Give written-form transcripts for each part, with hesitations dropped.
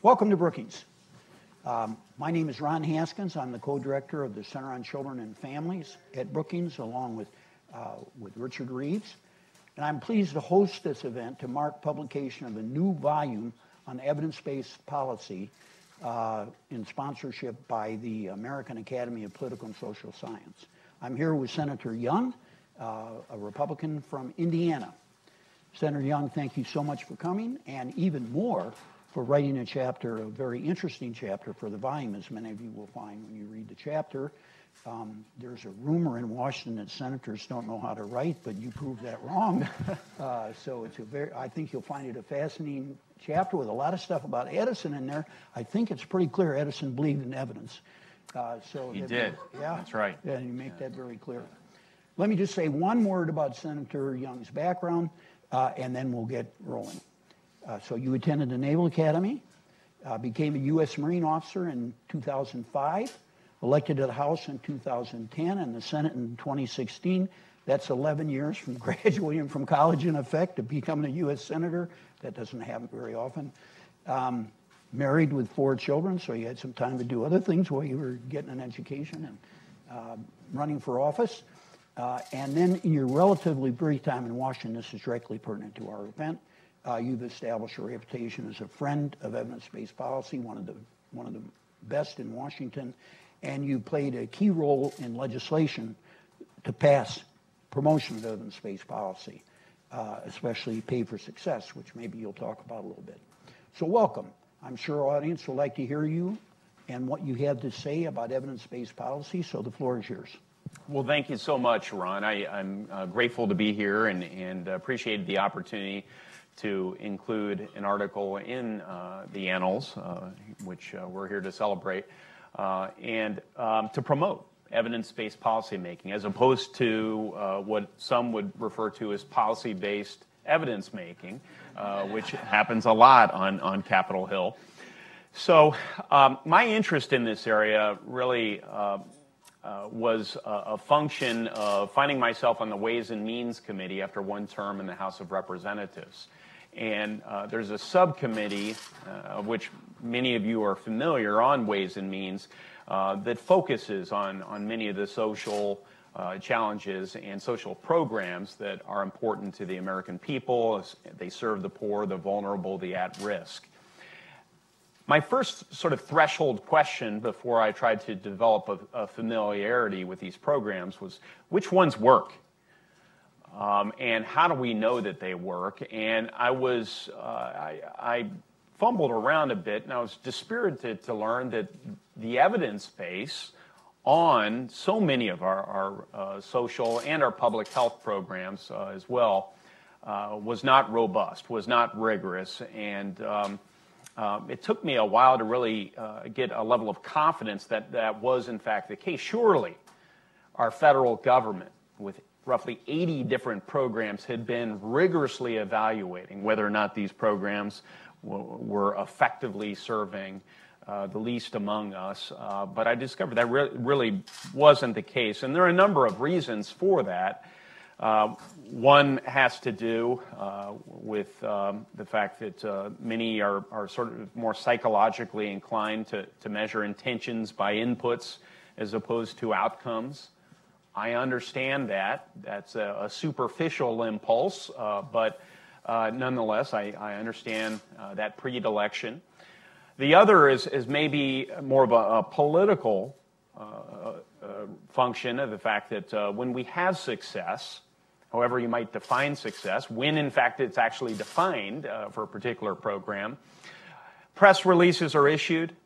Welcome to Brookings. My name is Ron Haskins. I'm the co-director of the Center on Children and Families at Brookings, along with Richard Reeves. And I'm pleased to host this event to mark publication of a new volume on evidence-based policy in sponsorship by the American Academy of Political and Social Science. I'm here with Senator Young, a Republican from Indiana. Senator Young, thank you so much for coming, and even more for writing a chapter, a very interesting chapter for the volume, as many of you will find when you read the chapter. There's a rumor in Washington that senators don't know how to write, but you proved that wrong. So it's I think you'll find it a fascinating chapter with a lot of stuff about Edison in there. I think it's pretty clear Edison believed in evidence. He did. Yeah, that's right. Yeah, you make that very clear. Let me just say one word about Senator Young's background, and then we'll get rolling. So you attended the Naval Academy, became a U.S. Marine officer in 2005, elected to the House in 2010 and the Senate in 2016. That's 11 years from graduating from college, in effect, to becoming a U.S. Senator. That doesn't happen very often. Married with 4 children, so you had some time to do other things while you were getting an education and running for office. And then in your relatively brief time in Washington, this is directly pertinent to our event, you've established a reputation as a friend of evidence-based policy, one of the best in Washington, and you played a key role in legislation to pass promotion of evidence-based policy, especially Pay for Success, which maybe you'll talk about a little bit. So welcome. I'm sure our audience will like to hear you and what you have to say about evidence-based policy, so the floor is yours. Well, thank you so much, Ron. I'm grateful to be here and appreciate the opportunity to include an article in the ANNALS, which we're here to celebrate, and to promote evidence-based policymaking, as opposed to what some would refer to as policy-based evidence-making, which happens a lot on Capitol Hill. So my interest in this area really was a function of finding myself on the Ways and Means Committee after one term in the House of Representatives. And there's a subcommittee, of which many of you are familiar, on Ways and Means, that focuses on many of the social challenges and social programs that are important to the American people. They serve the poor, the vulnerable, the at-risk. My first sort of threshold question before I tried to develop a familiarity with these programs was, which ones work? And how do we know that they work? And I fumbled around a bit, and I was dispirited to learn that the evidence base on so many of our social and our public health programs as well was not robust, was not rigorous, and it took me a while to really get a level of confidence that that was in fact the case. Surely our federal government, with roughly 80 different programs, had been rigorously evaluating whether or not these programs were effectively serving the least among us. But I discovered that really wasn't the case. And there are a number of reasons for that. One has to do with the fact that many are sort of more psychologically inclined to measure intentions by inputs as opposed to outcomes. I understand that. That's a superficial impulse, but nonetheless, I understand that predilection. The other is maybe more of a political function of the fact that when we have success, however you might define success, when in fact it's actually defined for a particular program, press releases are issued,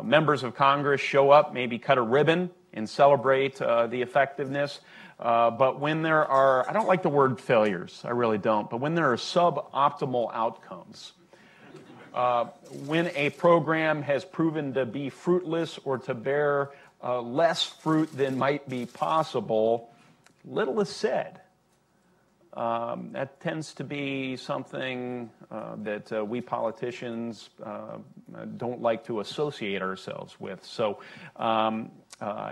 members of Congress show up, maybe cut a ribbon and celebrate the effectiveness. But when there are, I don't like the word failures, I really don't, but when there are suboptimal outcomes, when a program has proven to be fruitless or to bear less fruit than might be possible, little is said. That tends to be something that we politicians don't like to associate ourselves with. So,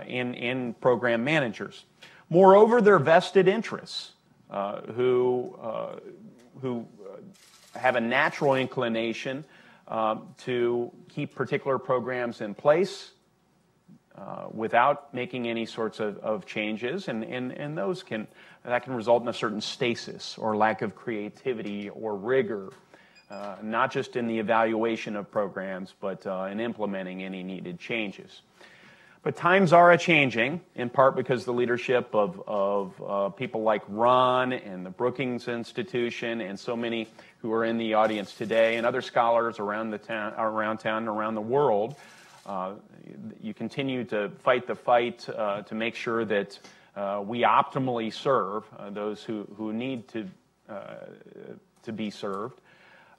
in program managers. Moreover, there are vested interests who have a natural inclination to keep particular programs in place without making any sorts of changes, and that can result in a certain stasis or lack of creativity or rigor, not just in the evaluation of programs, but in implementing any needed changes. But times are a-changing, in part because the leadership of people like Ron and the Brookings Institution and so many who are in the audience today and other scholars around town and around the world, you continue to fight the fight to make sure that we optimally serve those who need to be served.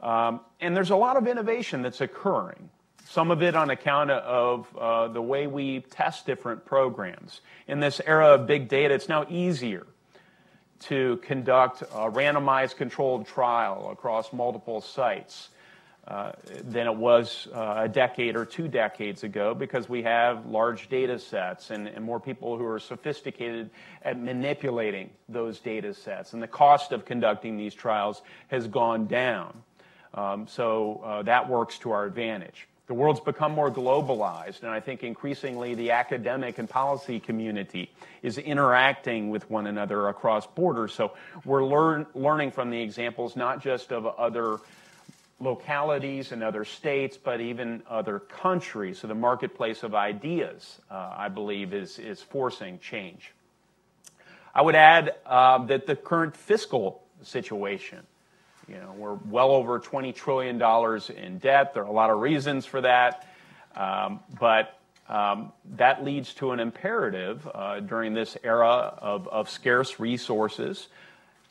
And there's a lot of innovation that's occurring. Some of it on account of the way we test different programs. In this era of big data, it's now easier to conduct a randomized controlled trial across multiple sites than it was a decade or 2 decades ago, because we have large data sets and more people who are sophisticated at manipulating those data sets. And the cost of conducting these trials has gone down. So that works to our advantage. The world's become more globalized, and I think increasingly the academic and policy community is interacting with one another across borders. So we're learning from the examples not just of other localities and other states, but even other countries. So the marketplace of ideas, I believe, is forcing change. I would add that the current fiscal situation, we're well over $20 trillion in debt. There are a lot of reasons for that, but that leads to an imperative during this era of scarce resources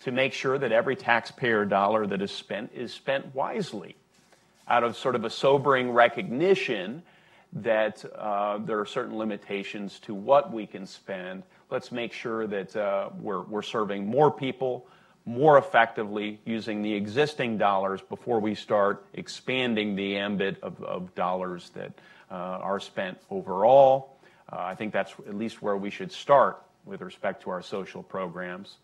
to make sure that every taxpayer dollar that is spent wisely, out of sort of a sobering recognition that there are certain limitations to what we can spend. Let's make sure that we're serving more people more effectively using the existing dollars before we start expanding the ambit of dollars that are spent overall. I think that's at least where we should start with respect to our social programs.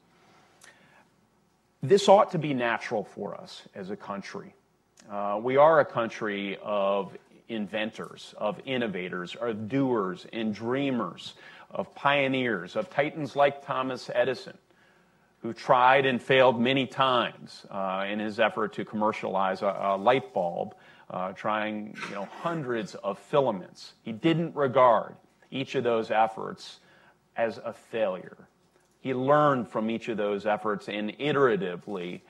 This ought to be natural for us as a country. We are a country of inventors, of innovators, of doers and dreamers, of pioneers, of titans like Thomas Edison, who tried and failed many times in his effort to commercialize a light bulb, trying hundreds of filaments. He didn't regard each of those efforts as a failure. He learned from each of those efforts and iteratively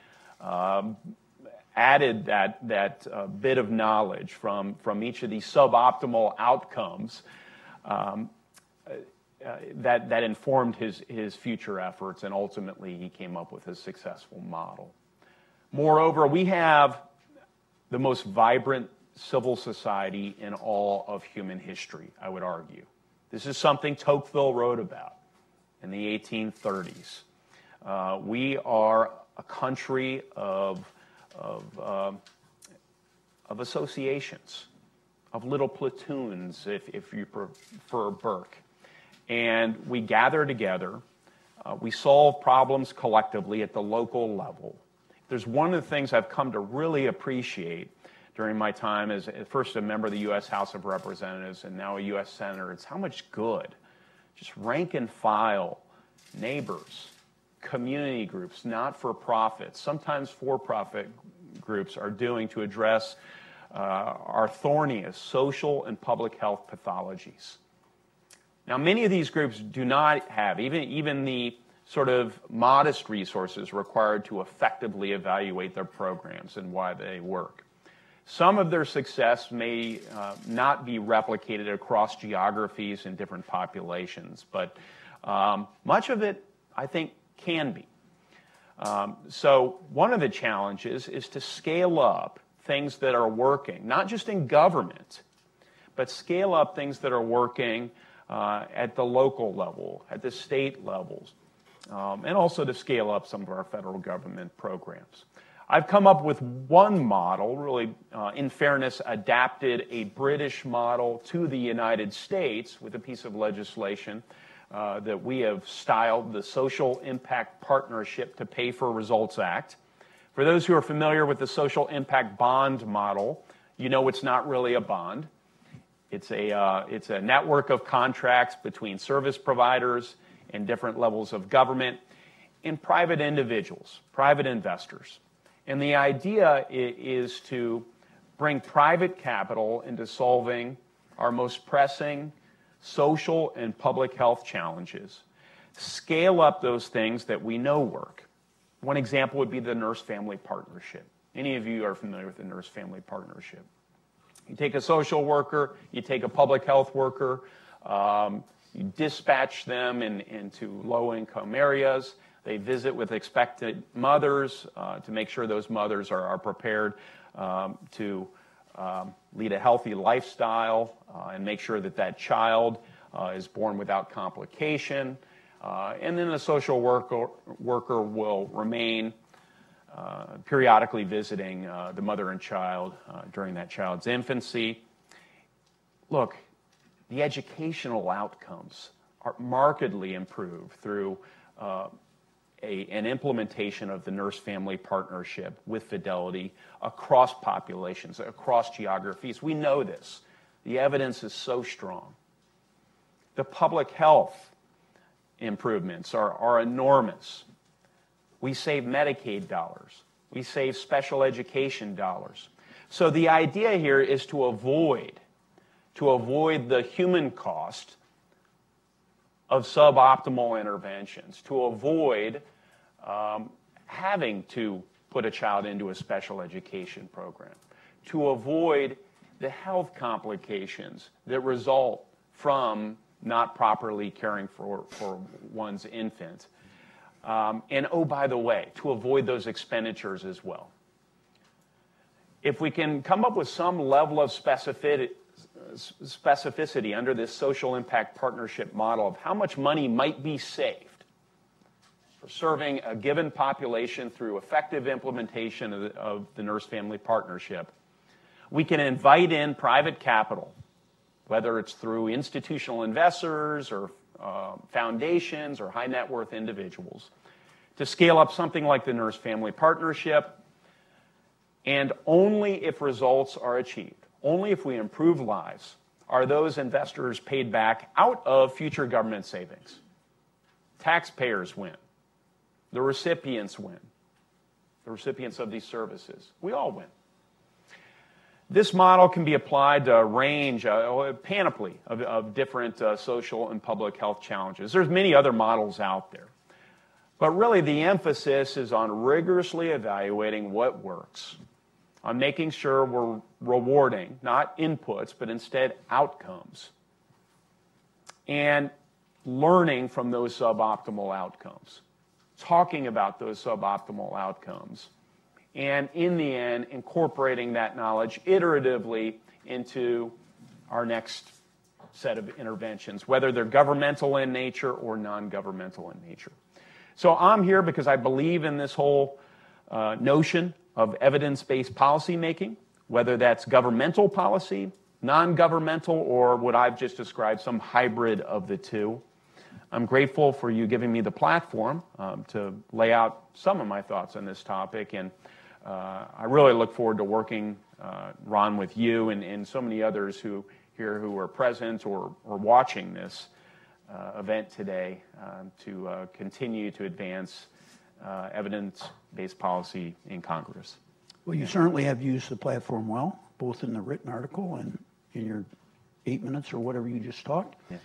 added that bit of knowledge from each of these suboptimal outcomes that informed his future efforts, and ultimately he came up with a successful model. Moreover, we have the most vibrant civil society in all of human history, I would argue. This is something Tocqueville wrote about in the 1830s. We are a country of associations, of little platoons, if you prefer Burke. And we gather together, we solve problems collectively at the local level. There's one of the things I've come to really appreciate during my time as first a member of the U.S. House of Representatives and now a U.S. Senator. It's how much good just rank and file neighbors, community groups, not-for-profits, sometimes for-profit groups are doing to address our thorniest social and public health pathologies. Now, many of these groups do not have even the sort of modest resources required to effectively evaluate their programs and why they work. Some of their success may not be replicated across geographies and different populations, but much of it, I think, can be. So one of the challenges is to scale up things that are working, not just in government, but scale up things that are working at the local level, at the state levels, and also to scale up some of our federal government programs. I've come up with one model, really, in fairness, adapted a British model to the United States with a piece of legislation that we have styled the Social Impact Partnership to Pay for Results Act. For those who are familiar with the Social Impact Bond model, you know it's not really a bond. It's a network of contracts between service providers and different levels of government and private individuals, private investors. And the idea is to bring private capital into solving our most pressing social and public health challenges, scale up those things that we know work. One example would be the NurseFamily Partnership. Any of you are familiar with the NurseFamily Partnership. You take a social worker, you take a public health worker, you dispatch them into low-income areas. They visit with expectant mothers to make sure those mothers are prepared to lead a healthy lifestyle and make sure that that child is born without complication. And then the social worker will remain periodically visiting the mother and child during that child's infancy. Look, the educational outcomes are markedly improved through an implementation of the NurseFamily Partnership with Fidelity across populations, across geographies. We know this. The evidence is so strong. The public health improvements are enormous. We save Medicaid dollars. We save special education dollars. So the idea here is to avoid the human cost of suboptimal interventions, to avoid having to put a child into a special education program, to avoid the health complications that result from not properly caring for one's infant. And oh, by the way, to avoid those expenditures as well. If we can come up with some level of specificity under this social impact partnership model of how much money might be saved for serving a given population through effective implementation of the NurseFamily Partnership, we can invite in private capital, whether it's through institutional investors or foundations or high net worth individuals, to scale up something like the NurseFamily Partnership, and only if results are achieved, only if we improve lives, are those investors paid back out of future government savings. Taxpayers win. The recipients win. The recipients of these services. We all win. This model can be applied to a range, a panoply of different social and public health challenges. There's many other models out there. But really the emphasis is on rigorously evaluating what works, on making sure we're rewarding, not inputs, but instead outcomes, and learning from those suboptimal outcomes, talking about those suboptimal outcomes, and in the end, incorporating that knowledge iteratively into our next set of interventions, whether they're governmental in nature or non-governmental in nature. So I'm here because I believe in this whole notion of evidence-based policy making, whether that's governmental policy, non-governmental, or what I've just described, some hybrid of the two. I'm grateful for you giving me the platform to lay out some of my thoughts on this topic, and I really look forward to working, Ron, with you and so many others who are present or watching this event today to continue to advance evidence-based policy in Congress. Well, you certainly have used the platform well, both in the written article and in your 8 minutes or whatever you just talked. Yeah.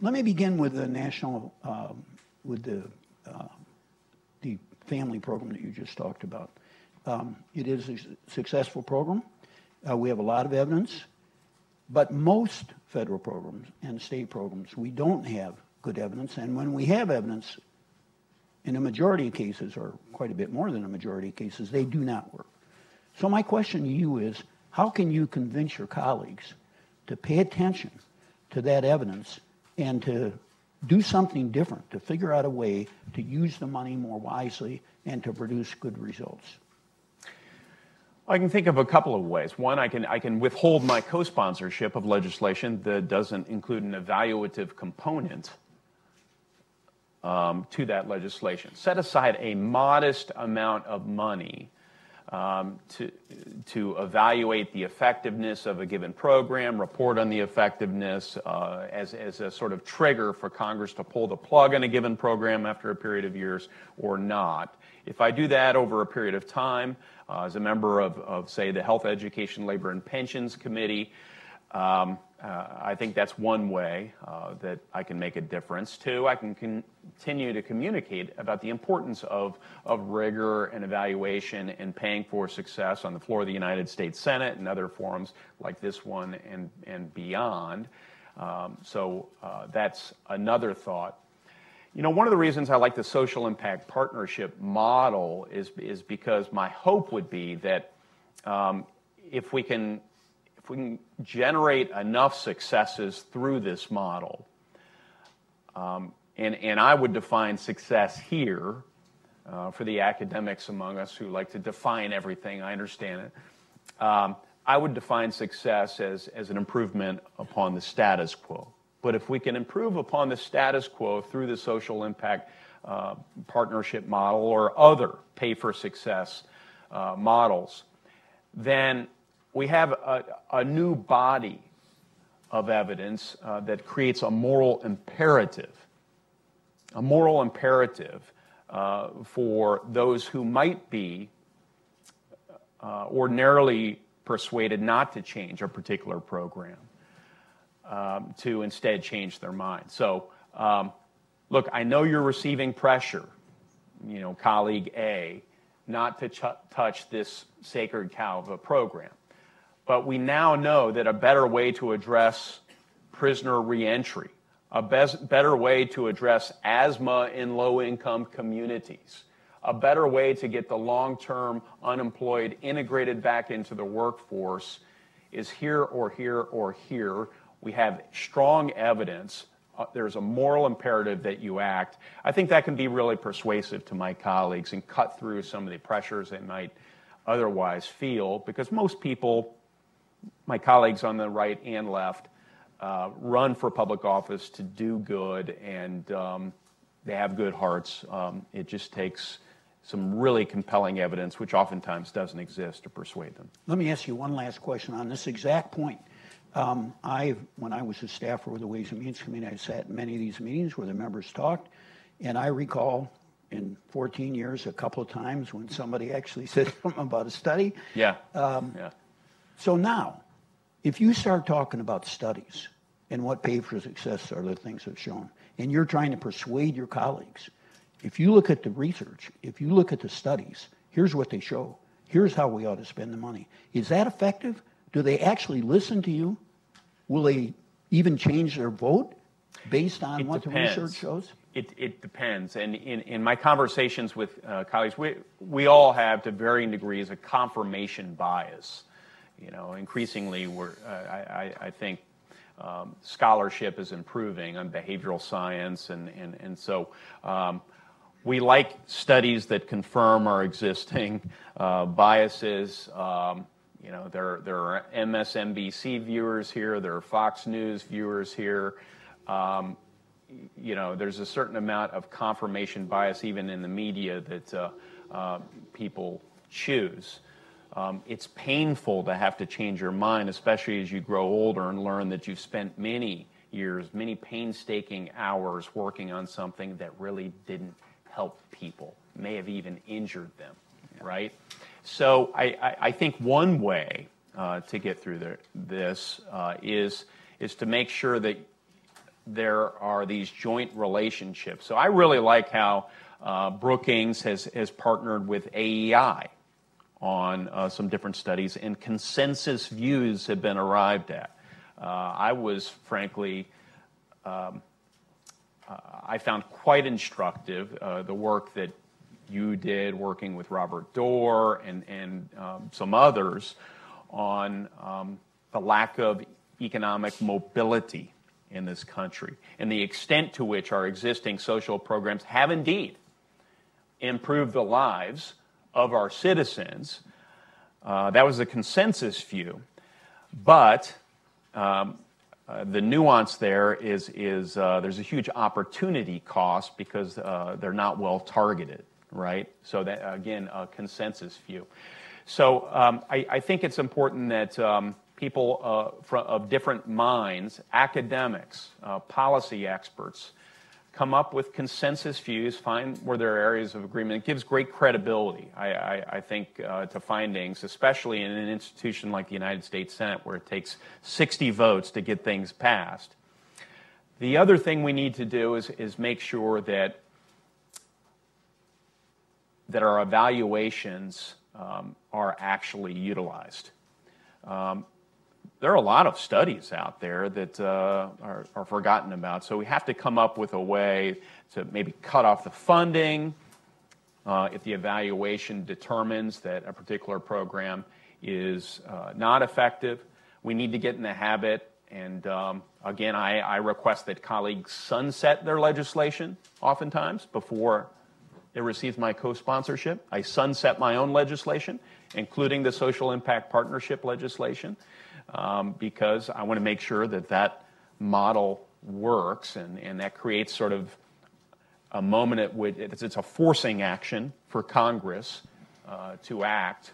Let me begin with the national, with the family program that you just talked about. It is a successful program. We have a lot of evidence, but most federal programs and state programs, we don't have good evidence. And when we have evidence, in a majority of cases, or quite a bit more than a majority of cases, they do not work. So my question to you is, how can you convince your colleagues to pay attention to that evidence and to do something different, to figure out a way to use the money more wisely and to produce good results? I can think of a couple of ways. One, I can withhold my co-sponsorship of legislation that doesn't include an evaluative component to that legislation. Set aside a modest amount of money to evaluate the effectiveness of a given program, report on the effectiveness as a sort of trigger for Congress to pull the plug on a given program after a period of years or not. If I do that over a period of time, as a member of, say, the Health, Education, Labor, and Pensions Committee, I think that's one way that I can make a difference. Two, I can continue to communicate about the importance of rigor and evaluation and paying for success on the floor of the United States Senate and other forums like this one and beyond. So that's another thought. You know, one of the reasons I like the social impact partnership model is because my hope would be that if we can generate enough successes through this model, and I would define success here for the academics among us who like to define everything, I understand it. I would define success as an improvement upon the status quo. But if we can improve upon the status quo through the social impact partnership model or other pay-for-success models, then we have a new body of evidence that creates a moral imperative for those who might be ordinarily persuaded not to change a particular program, to instead change their mind. So, look, I know you're receiving pressure, you know, colleague A, not to touch this sacred cow of a program. But we now know that a better way to address prisoner reentry, a better way to address asthma in low-income communities, a better way to get the long-term unemployed integrated back into the workforce is here or here or here. We have strong evidence. There's a moral imperative that you act. I think that can be really persuasive to my colleagues and cut through some of the pressures they might otherwise feel, because most people, my colleagues on the right and left, run for public office to do good, and they have good hearts. It just takes some really compelling evidence, which oftentimes doesn't exist, to persuade them. Let me ask you one last question on this exact point. When I was a staffer with the Ways and Means Committee, I sat in many of these meetings where the members talked, and I recall in 14 years a couple of times when somebody actually said something about a study. Yeah. So now, if you start talking about studies and what pay for success are the things have shown, and you're trying to persuade your colleagues, if you look at the research, if you look at the studies, here's what they show. Here's how we ought to spend the money. Is that effective? Do they actually listen to you? Will they even change their vote based on what the research shows? It depends. And in my conversations with colleagues, we all have, to varying degrees, a confirmation bias. You know, increasingly, I think scholarship is improving on behavioral science, and so we like studies that confirm our existing biases. You know, there are MSNBC viewers here, there are Fox News viewers here. You know, there's a certain amount of confirmation bias even in the media that people choose. It's painful to have to change your mind, especially as you grow older and learn that you've spent many years, many painstaking hours working on something that really didn't help people, may have even injured them, right? So I think one way to get through this is to make sure that there are these joint relationships. So I really like how Brookings has partnered with AEI on some different studies, and consensus views have been arrived at. I was, frankly, I found quite instructive the work that you did working with Robert Doar and some others on the lack of economic mobility in this country and the extent to which our existing social programs have indeed improved the lives of our citizens. That was a consensus view, but the nuance there is there's a huge opportunity cost because they're not well targeted, right? So that, again, a consensus view. So I think it's important that people of different minds, academics, policy experts, come up with consensus views, find where there are areas of agreement. It gives great credibility, I think, to findings, especially in an institution like the United States Senate, where it takes 60 votes to get things passed. The other thing we need to do is make sure that our evaluations are actually utilized. There are a lot of studies out there that are forgotten about, so we have to come up with a way to maybe cut off the funding if the evaluation determines that a particular program is not effective. We need to get in the habit, and again, I request that colleagues sunset their legislation oftentimes before it receives my co-sponsorship. I sunset my own legislation, including the social impact partnership legislation, because I want to make sure that that model works, and that creates sort of a moment at which it's a forcing action for Congress to act.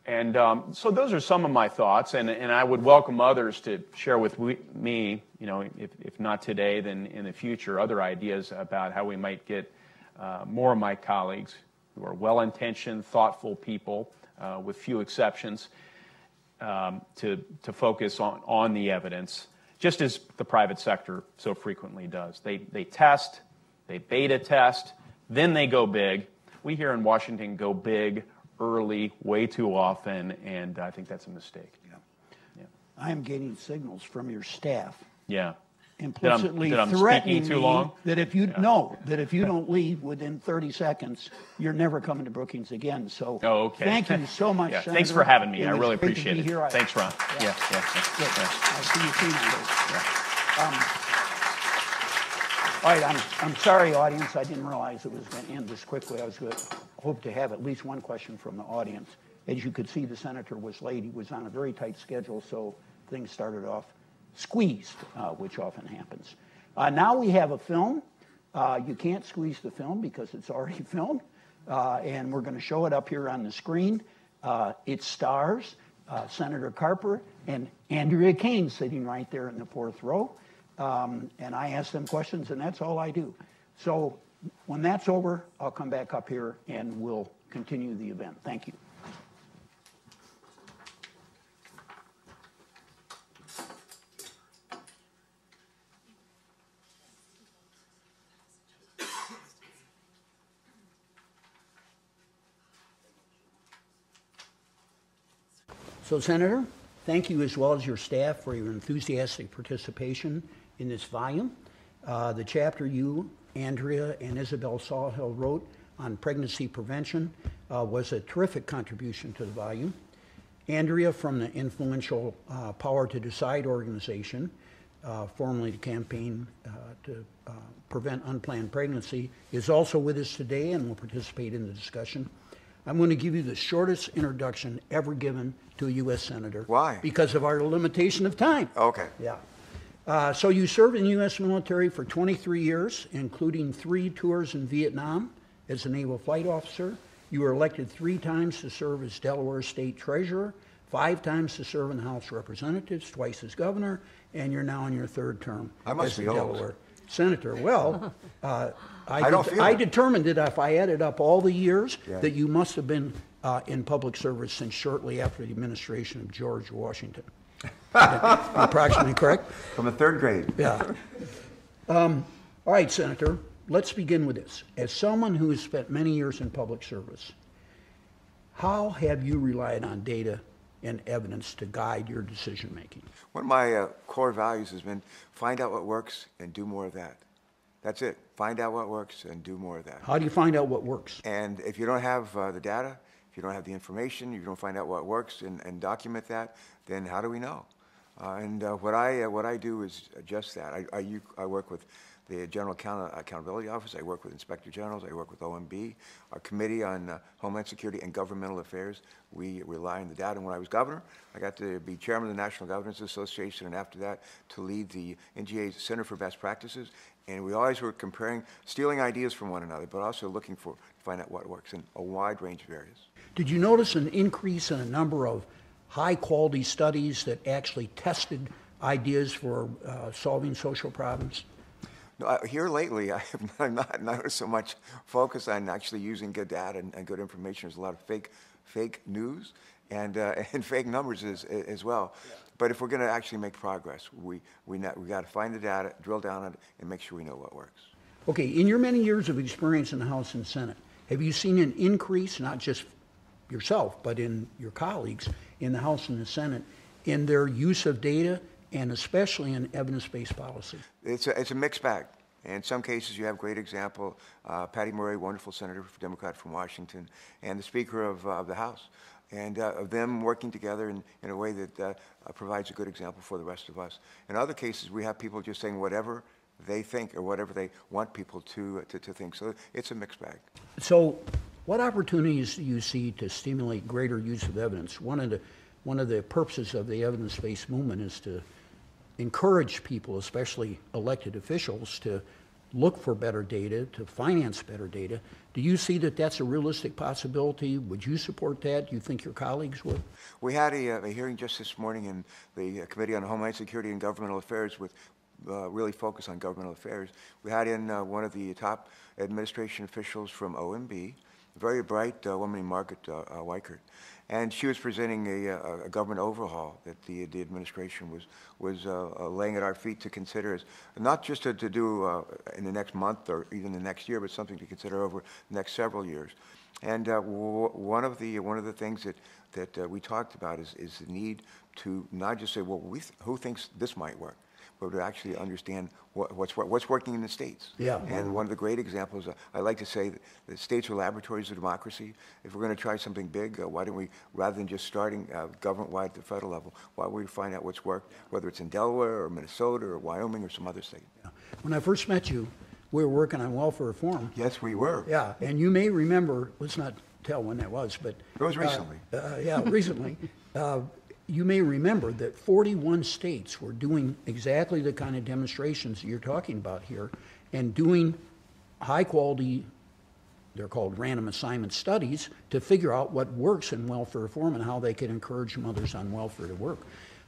And so those are some of my thoughts, and I would welcome others to share with me, if not today, then in the future, other ideas about how we might get more of my colleagues, who are well-intentioned, thoughtful people, with few exceptions, to focus on the evidence, just as the private sector so frequently does. They test, they beta test, then they go big. We here in Washington go big early way too often, and I think that's a mistake. Yeah. I am getting signals from your staff. Yeah. Implicitly that I'm threatening speaking too me long? that if you that if you don't leave within 30 seconds, you're never coming to Brookings again. So okay. Thank you so much, yeah, Senator. thanks for having me. I really Great appreciate to be it. Here. Thanks, Ron. Yeah. I'll see you soon. All right, I'm sorry, audience. I didn't realize it was going to end this quickly. I was going to hope to have at least one question from the audience. As you could see, the senator was late. He was on a very tight schedule, so things started off squeezed, which often happens. Now we have a film. You can't squeeze the film because it's already filmed, and we're going to show it up here on the screen. It stars Senator Carper and Andrea Kane sitting right there in the fourth row, and I ask them questions, and that's all I do. So when that's over, I'll come back up here and we'll continue the event. Thank you. So, Senator, thank you as well as your staff for your enthusiastic participation in this volume. The chapter you, Andrea, and Andrea Sawhill wrote on pregnancy prevention was a terrific contribution to the volume. Andrea, from the influential Power to Decide organization, formerly the Campaign to Prevent Unplanned Pregnancy, is also with us today and will participate in the discussion. I'm going to give you the shortest introduction ever given to a U.S. Senator. Why? Because of our limitation of time. Okay. Yeah. So you served in the U.S. military for 23 years, including 3 tours in Vietnam as a naval flight officer. You were elected 3 times to serve as Delaware State Treasurer, 5 times to serve in the House of Representatives, twice as governor, and you're now in your 3rd term as a Delaware Senator. Well, I determined that if I added up all the years, that you must have been in public service since shortly after the administration of George Washington. Approximately correct? From the 3rd grade. Yeah. All right, Senator, let's begin with this. As someone who has spent many years in public service, how have you relied on data and evidence to guide your decision making? One of my core values has been find out what works and do more of that. That's it. Find out what works and do more of that. How do you find out what works? And if you don't have the data, if you don't have the information, you don't find out what works and document that, then how do we know? What I do is just that. I work with the General Accountability Office. I work with Inspector Generals. I work with OMB. Our Committee on Homeland Security and Governmental Affairs, we rely on the data. And when I was governor, I got to be chairman of the National Governors Association, and after that, to lead the NGA's Center for Best Practices. And we always were stealing ideas from one another, but also looking to find out what works in a wide range of areas. Did you notice an increase in a number of high-quality studies that actually tested ideas for solving social problems? No, here lately, I have not noticed so much focus on actually using good data and good information. There's a lot of fake news and fake numbers as well. Yeah. But if we're going to actually make progress, we got to find the data, drill down on it, and make sure we know what works. Okay, in your many years of experience in the House and Senate, have you seen an increase, not just yourself, but in your colleagues in the House and the Senate, in their use of data, and especially in evidence-based policy? It's a mixed bag. In some cases, you have great example, Patty Murray, wonderful senator, Democrat from Washington, and the Speaker of the House, and of them working together in a way that provides a good example for the rest of us. In other cases, we have people just saying whatever they think or whatever they want people to think. So it's a mixed bag. So what opportunities do you see to stimulate greater use of evidence? One of the purposes of the evidence-based movement is to encourage people, especially elected officials, to look for better data, to finance better data. Do you see that that's a realistic possibility? Would you support that? Do you think your colleagues would? We had a hearing just this morning in the Committee on Homeland Security and Governmental Affairs with really focus on governmental affairs. We had in one of the top administration officials from OMB, a very bright woman named Margaret Weichert, and she was presenting a government overhaul that the administration was laying at our feet to consider as not just to do in the next month or even the next year, but something to consider over the next several years. And one of the things that we talked about is the need to not just say, well, who thinks this might work, but to actually understand what's working in the states. Yeah. And one of the great examples, I like to say that states are laboratories of democracy. If we're going to try something big, why don't we, rather than just starting government-wide at the federal level, why don't we find out what's worked, whether it's in Delaware or Minnesota or Wyoming or some other state. Yeah. When I first met you, we were working on welfare reform. Yes, we were. Yeah, and you may remember, let's not tell when that was, but... It was recently. Recently. You may remember that 41 states were doing exactly the kind of demonstrations that you're talking about here and doing high quality, they're called random assignment studies, to figure out what works in welfare reform and how they can encourage mothers on welfare to work.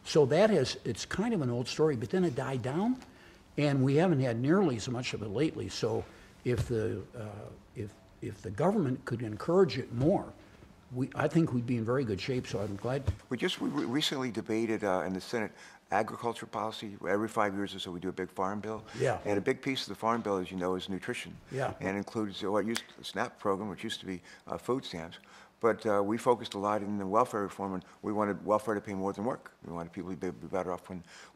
So it's kind of an old story, but then it died down and we haven't had nearly as much of it lately. So if the government could encourage it more, I think we'd be in very good shape, so I'm glad. We recently debated in the Senate agriculture policy. Every 5 years or so we do a big farm bill. Yeah. And a big piece of the farm bill, as you know, is nutrition. Yeah. And includes what used to be the SNAP program, which used to be food stamps. But we focused a lot in the welfare reform, and we wanted welfare to pay more than work. We wanted people to be better off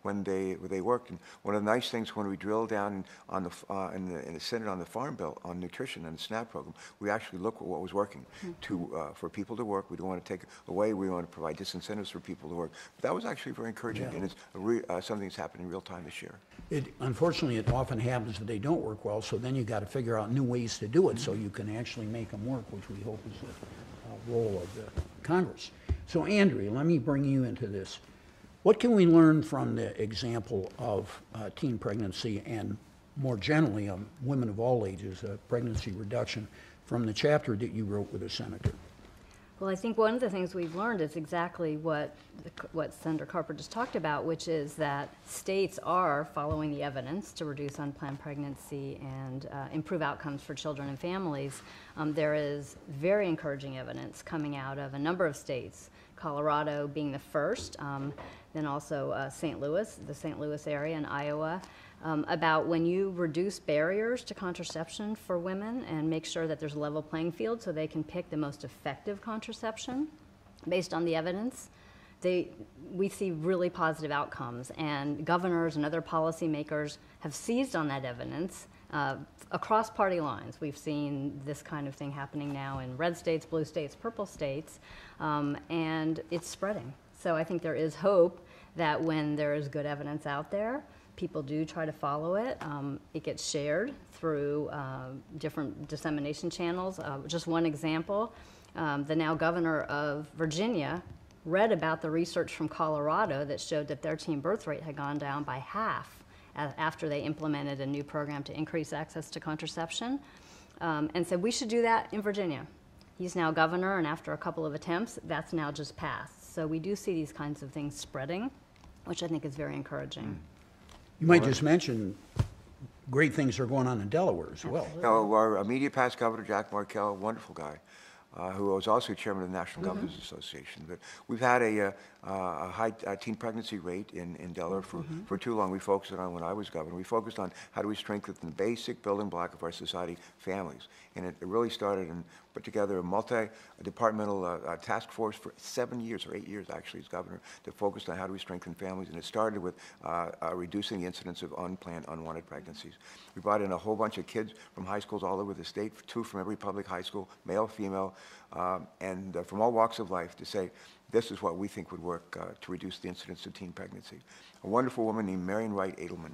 when they worked. And one of the nice things when we drill down on in the Senate on the Farm Bill on nutrition and the SNAP program, we actually look at what was working for people to work. We don't want to take away. We want to provide disincentives for people to work. But that was actually very encouraging, and it's something that's happening in real time this year. Unfortunately, it often happens that they don't work well, so then you got to figure out new ways to do it so you can actually make them work, which we hope is the role of the Congress. So Andrea, let me bring you into this. What can we learn from the example of teen pregnancy and more generally women of all ages, pregnancy reduction, from the chapter that you wrote with a senator? Well, I think one of the things we've learned is exactly what Senator Carper just talked about, which is that states are following the evidence to reduce unplanned pregnancy and improve outcomes for children and families. There is very encouraging evidence coming out of a number of states, Colorado being the first, then also St. Louis, the St. Louis area, and Iowa, about when you reduce barriers to contraception for women and make sure that there's a level playing field so they can pick the most effective contraception based on the evidence, we see really positive outcomes. And governors and other policymakers have seized on that evidence across party lines. We've seen this kind of thing happening now in red states, blue states, purple states, and it's spreading. So I think there is hope that when there is good evidence out there, people do try to follow it. It gets shared through different dissemination channels. Just one example, the now governor of Virginia read about the research from Colorado that showed that their teen birth rate had gone down by half after they implemented a new program to increase access to contraception, and said we should do that in Virginia. He's now governor, and after a couple of attempts, that's now just passed. So we do see these kinds of things spreading, which I think is very encouraging. You might just mention great things are going on in Delaware as well. Now, our immediate past governor, Jack Markell, wonderful guy, who was also chairman of the National Governors Association. But we've had a high teen pregnancy rate in Delaware for too long. We focused on, when I was governor, we focused on how do we strengthen the basic building block of our society, families. And it really started and put together a multi-departmental task force for 7 years, or 8 years actually, as governor, that focused on how do we strengthen families. And it started with reducing the incidence of unplanned, unwanted pregnancies. We brought in a whole bunch of kids from high schools all over the state, 2 from every public high school, male, female, and from all walks of life, to say, this is what we think would work to reduce the incidence of teen pregnancy. A wonderful woman named Marion Wright Edelman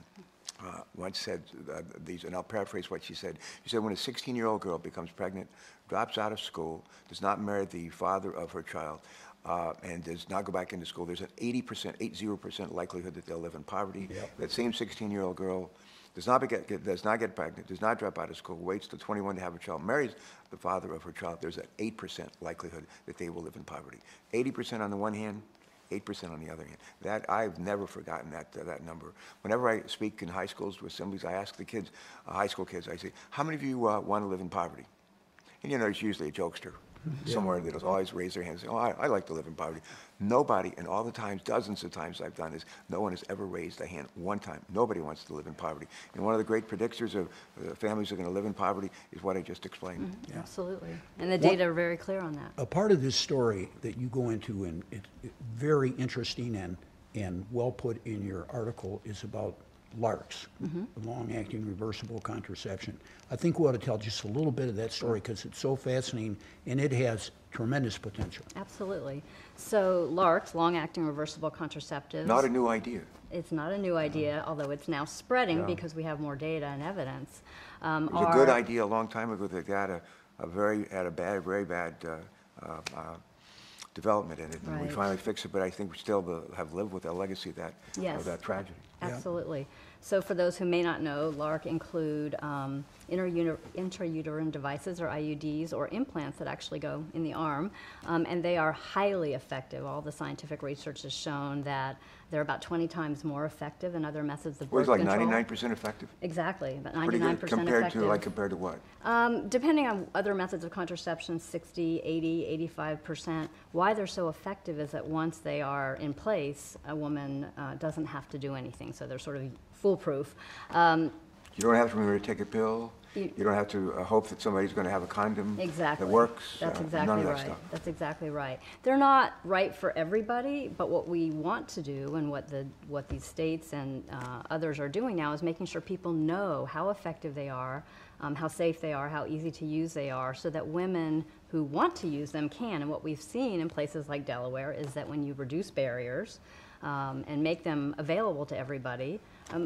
once said these, and I'll paraphrase what she said. She said, when a 16-year-old girl becomes pregnant, drops out of school, does not marry the father of her child, and does not go back into school, there's an 80% likelihood that they'll live in poverty. Yep. That same 16-year-old girl does not get pregnant, does not drop out of school, waits till 21 to have a child, marries the father of her child, there's an 8% likelihood that they will live in poverty. 80% on the one hand, 8% on the other hand. That, I've never forgotten that number. Whenever I speak in high schools to assemblies, I ask the kids, high school kids, I say, how many of you want to live in poverty? And you know, it's usually a jokester somewhere that'll always raise their hand and say, oh, I like to live in poverty. Nobody, and all the times, dozens of times I've done this, no one has ever raised a hand one time. Nobody wants to live in poverty. And one of the great predictors of families that are going to live in poverty is what I just explained. Yeah. Absolutely. And the data are very clear on that. A part of this story that you go into, and it's very interesting and well put in your article, is about Larks, long-acting reversible contraception. I think we ought to tell just a little bit of that story because it's so fascinating and it has tremendous potential. Absolutely. So Larks, long-acting reversible contraceptives. Not a new idea. It's not a new idea, although it's now spreading because we have more data and evidence. It was a good idea a long time ago that had a very bad development in it. And we finally fixed it, but I think we still have lived with the legacy of that tragedy. Absolutely. So for those who may not know, LARC include intrauterine devices, or IUDs, or implants that actually go in the arm, and they are highly effective. All the scientific research has shown that they're about 20 times more effective than other methods of birth control. Like 99% effective? Exactly, about 99% Pretty good. effective. Compared to what? Depending on other methods of contraception, 60, 80, 85%. Why they're so effective is that once they are in place, a woman doesn't have to do anything, so they're sort of foolproof. You don't have to remember to take a pill. You don't have to hope that somebody's going to have a condom that works. That's exactly none of that right. stuff. That's exactly right. They're not right for everybody, but what we want to do, and what these states and others are doing now, is making sure people know how effective they are, how safe they are, how easy to use they are, so that women who want to use them can. And what we've seen in places like Delaware is that when you reduce barriers and make them available to everybody,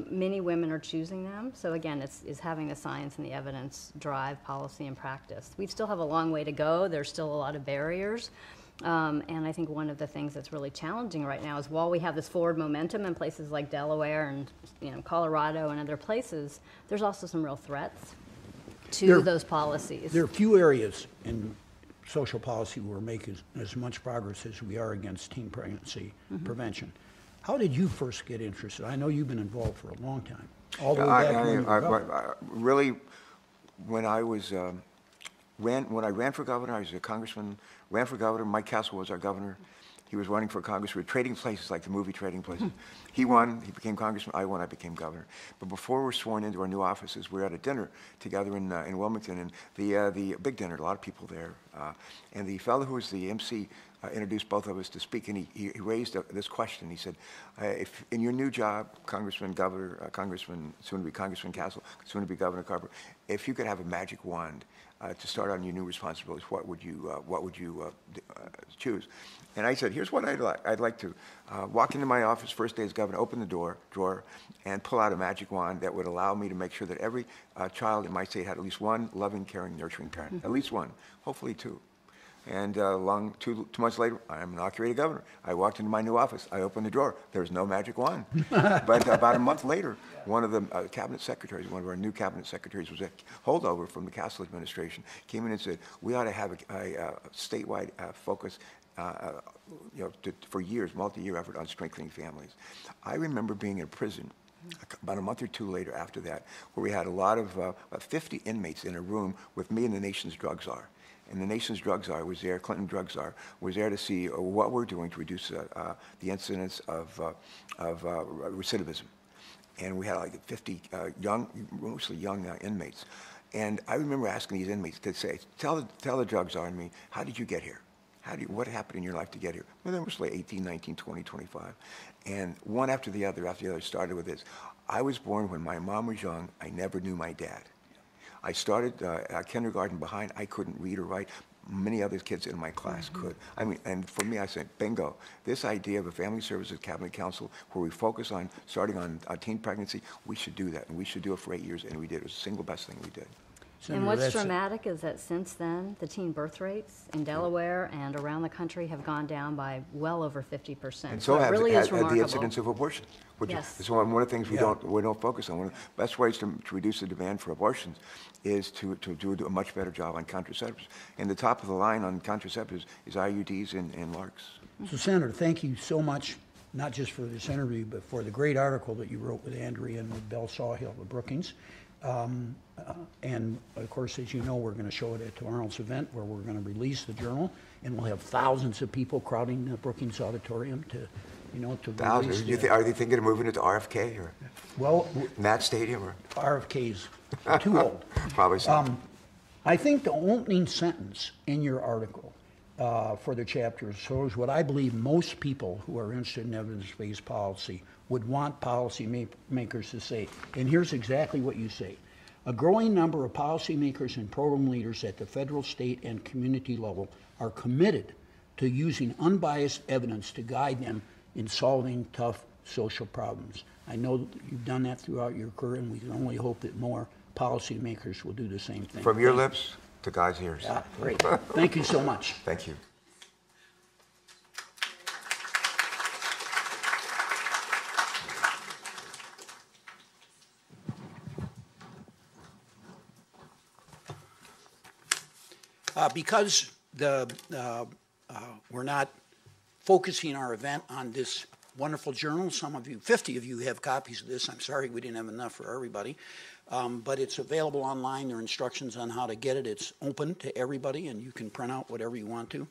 many women are choosing them. So again, it's having the science and the evidence drive policy and practice. We still have a long way to go. There's still a lot of barriers. And I think one of the things that's really challenging right now is, while we have this forward momentum in places like Delaware and Colorado and other places, there's also some real threats to those policies. There are few areas in social policy where we're making as much progress as we are against teen pregnancy prevention. How did you first get interested? I know you've been involved for a long time. All the way back when you were governor. Really, when I ran for governor, I was a congressman, ran for governor. Mike Castle was our governor. He was running for Congress. We were trading places, like the movie Trading Places. He won, he became congressman. I won, I became governor. But before we were sworn into our new offices, we were at a dinner together in Wilmington, and the big dinner, a lot of people there. And the fellow who was the MC introduced both of us to speak, and he raised this question. He said, if in your new job, Congressman, Governor, Congressman, soon to be Congressman Castle, soon to be Governor Carper, if you could have a magic wand to start on your new responsibilities, what would you choose? And I said, here's what I'd like. I'd like to walk into my office first day as governor, open the drawer, and pull out a magic wand that would allow me to make sure that every child in my state had at least one loving, caring, nurturing parent, at least one, hopefully two. And 2 months later, I'm inaugurated governor. I walked into my new office. I opened the drawer. There's no magic wand. But about a month later, one of the cabinet secretaries, one of our new cabinet secretaries, was a holdover from the Castle administration, came in and said, we ought to have a statewide focus for years, multi-year effort on strengthening families. I remember being in prison about a month or two later after that, where we had a lot of, about 50 inmates in a room with me and the nation's drug czar. And the nation's drug czar was there, Clinton drug czar, was there to see what we're doing to reduce the incidence of recidivism. And we had like 50 mostly young inmates. And I remember asking these inmates to say, tell the drug czar and me, how did you get here? What happened in your life to get here? Well, they were like 18, 19, 20, 25. And one after the other started with this. I was born when my mom was young. I never knew my dad. I started kindergarten behind. I couldn't read or write. Many other kids in my class could. I mean, and for me, I said, bingo. This idea of a family services cabinet council where we focus on starting on teen pregnancy, we should do that. And we should do it for 8 years, and we did. It was the single best thing we did. And what's dramatic is that since then, the teen birth rates in Delaware and around the country have gone down by well over 50%. And so it really is remarkable. the incidence of abortion, which is one of the things we don't focus on. One of the best ways to reduce the demand for abortions is to do a much better job on contraceptives. And the top of the line on contraceptives is IUDs and Larks. So, Senator, thank you so much, not just for this interview, but for the great article that you wrote with Andrea and with Belle Sawhill of Brookings. And of course, as you know, we're going to show it at tomorrow's event where we're going to release the journal, and we'll have thousands of people crowding the Brookings Auditorium to thousands. Are they thinking of moving it to RFK or Nat Stadium or RFK's too old? Probably so. I think the opening sentence in your article for the chapter shows what I believe most people who are interested in evidence-based policy would want policy makers to say. And here's exactly what you say. A growing number of policymakers and program leaders at the federal, state, and community level are committed to using unbiased evidence to guide them in solving tough social problems. I know that you've done that throughout your career, and we can only hope that more policymakers will do the same thing. From your lips to God's ears. Yeah, great. Thank you so much. Thank you. Because we're not focusing our event on this wonderful journal, some of you, 50 of you have copies of this. I'm sorry we didn't have enough for everybody. But it's available online. There are instructions on how to get it. It's open to everybody, and you can print out whatever you want to.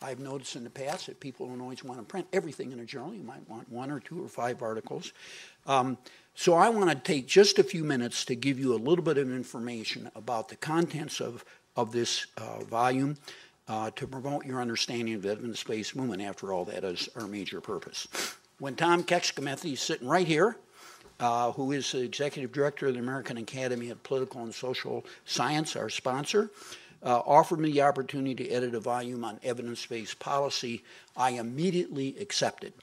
I've noticed in the past that people don't always want to print everything in a journal. You might want 1 or 2 or 5 articles. So I want to take just a few minutes to give you a little bit of information about the contents of this volume to promote your understanding of the evidence-based movement. After all, that is our major purpose. When Tom Kexkamethy is sitting right here, who is the Executive Director of the American Academy of Political and Social Science, our sponsor, offered me the opportunity to edit a volume on evidence-based policy, I immediately accepted.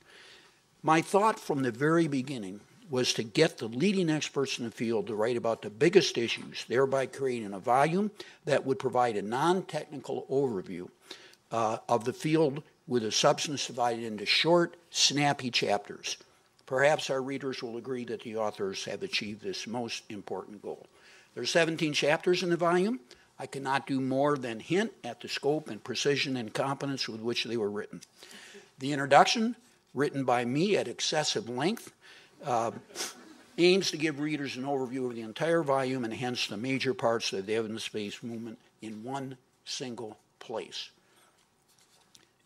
My thought from the very beginning was to get the leading experts in the field to write about the biggest issues, thereby creating a volume that would provide a non-technical overview of the field with a substance divided into short, snappy chapters. Perhaps our readers will agree that the authors have achieved this most important goal. There are 17 chapters in the volume. I cannot do more than hint at the scope and precision and competence with which they were written. The introduction, written by me at excessive length, aims to give readers an overview of the entire volume and hence the major parts of the evidence-based movement in one single place.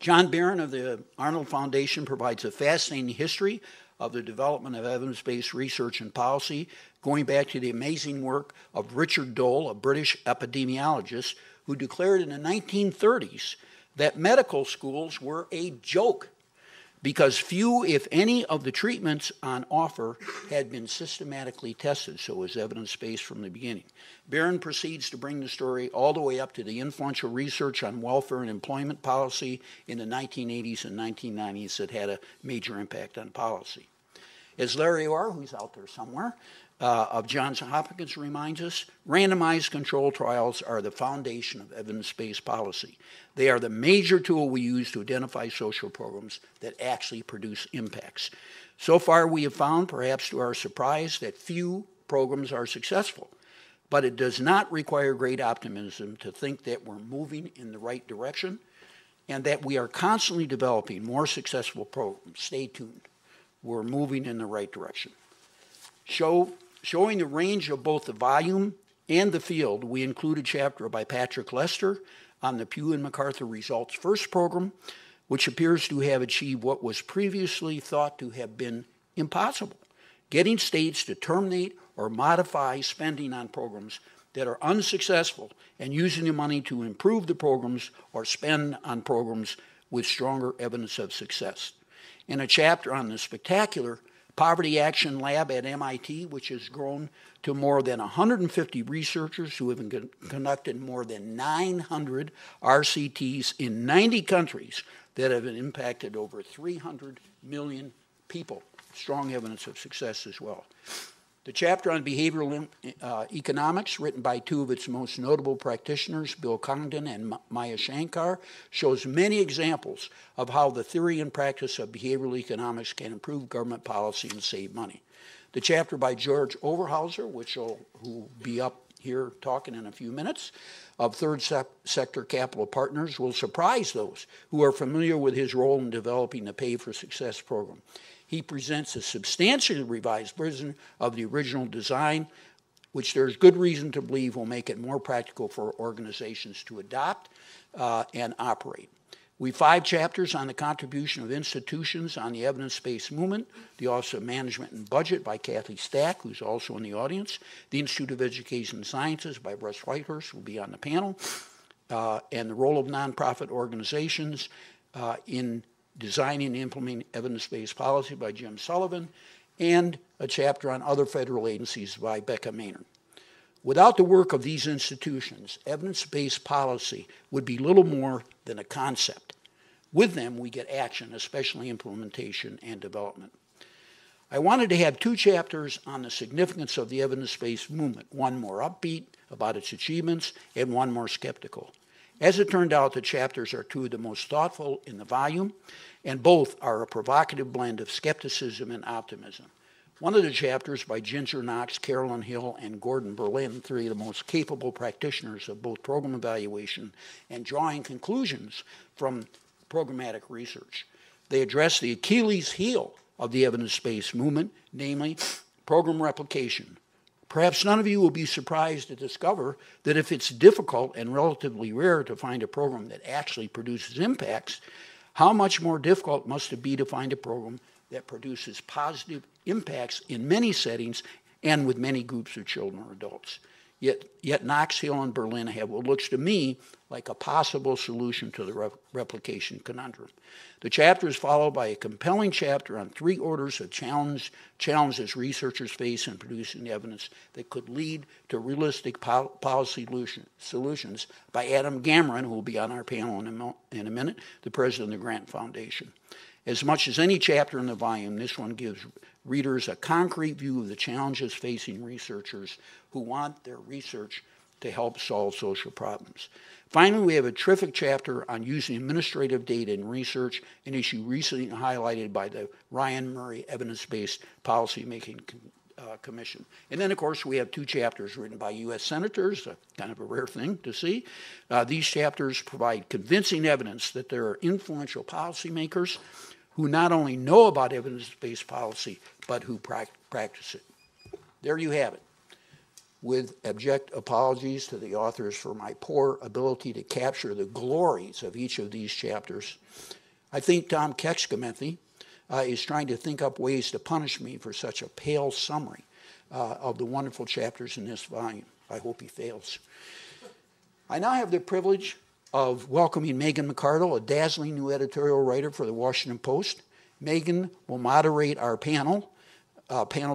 John Barron of the Arnold Foundation provides a fascinating history of the development of evidence-based research and policy, going back to the amazing work of Richard Dole, a British epidemiologist, who declared in the 1930s that medical schools were a joke because few, if any, of the treatments on offer had been systematically tested, so it was evidence-based from the beginning. Barron proceeds to bring the story all the way up to the influential research on welfare and employment policy in the 1980s and 1990s that had a major impact on policy. As Larry Orr, who's out there somewhere, of Johns Hopkins reminds us, randomized control trials are the foundation of evidence-based policy. They are the major tool we use to identify social programs that actually produce impacts. So far, we have found, perhaps to our surprise, that few programs are successful. But it does not require great optimism to think that we're moving in the right direction and that we are constantly developing more successful programs. Stay tuned. We're moving in the right direction. Showing the range of both the volume and the field, we include a chapter by Patrick Lester on the Pew and MacArthur Results First program, which appears to have achieved what was previously thought to have been impossible, getting states to terminate or modify spending on programs that are unsuccessful and using the money to improve the programs or spend on programs with stronger evidence of success. In a chapter on the spectacular Poverty Action Lab at MIT, which has grown to more than 150 researchers who have conducted more than 900 RCTs in 90 countries that have impacted over 300 million people. Strong evidence of success as well. The chapter on behavioral economics, written by two of its most notable practitioners, Bill Congdon and Maya Shankar, shows many examples of how the theory and practice of behavioral economics can improve government policy and save money. The chapter by George Overhauser, who will be up here talking in a few minutes, of third sector capital partners will surprise those who are familiar with his role in developing the Pay for Success program. He presents a substantially revised version of the original design, which there's good reason to believe will make it more practical for organizations to adopt and operate. We have 5 chapters on the contribution of institutions on the evidence-based movement, the Office of Management and Budget by Kathy Stack, who's also in the audience, the Institute of Education and Sciences by Russ Whitehurst, who will be on the panel, and the role of nonprofit organizations in designing and implementing evidence-based policy by Jim Sullivan, and a chapter on other federal agencies by Becca Maynard. Without the work of these institutions, evidence-based policy would be little more than a concept. With them, we get action, especially implementation and development. I wanted to have 2 chapters on the significance of the evidence-based movement, one more upbeat about its achievements and one more skeptical. As it turned out, the chapters are 2 of the most thoughtful in the volume, and both are a provocative blend of skepticism and optimism. One of the chapters by Ginger Knox, Carolyn Hill, and Gordon Berlin, 3 of the most capable practitioners of both program evaluation and drawing conclusions from programmatic research. They address the Achilles heel of the evidence-based movement, namely program replication. Perhaps none of you will be surprised to discover that if it's difficult and relatively rare to find a program that actually produces impacts, how much more difficult must it be to find a program that produces positive impacts in many settings and with many groups of children or adults. Yet Knox, Hill, and Berlin have what looks to me like a possible solution to the replication conundrum. The chapter is followed by a compelling chapter on 3 orders of challenges researchers face in producing evidence that could lead to realistic policy solutions by Adam Gamron, who will be on our panel in a minute, the president of the Grant Foundation. As much as any chapter in the volume, this one gives readers a concrete view of the challenges facing researchers who want their research to help solve social problems. Finally, we have a terrific chapter on using administrative data in research, an issue recently highlighted by the Ryan Murray Evidence-Based Policymaking Commission. And then, of course, we have 2 chapters written by U.S. senators, kind of a rare thing to see. These chapters provide convincing evidence that there are influential policymakers who not only know about evidence-based policy, but who practice it. There you have it. With abject apologies to the authors for my poor ability to capture the glories of each of these chapters, I think Tom Kexkamethy is trying to think up ways to punish me for such a pale summary of the wonderful chapters in this volume. I hope he fails. I now have the privilege of welcoming Megan McArdle, a dazzling new editorial writer for the Washington Post. Megan will moderate our panel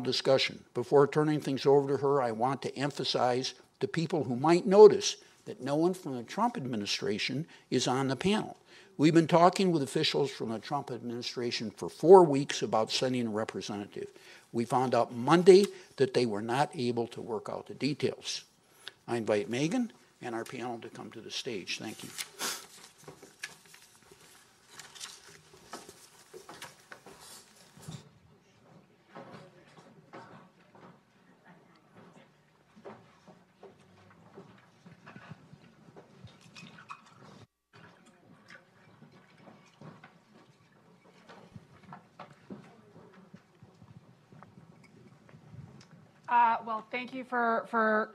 discussion. Before turning things over to her, I want to emphasize to people who might notice that no one from the Trump administration is on the panel. We've been talking with officials from the Trump administration for 4 weeks about sending a representative. We found out Monday that they were not able to work out the details. I invite Megan and our panel to come to the stage. Thank you. Well, thank you for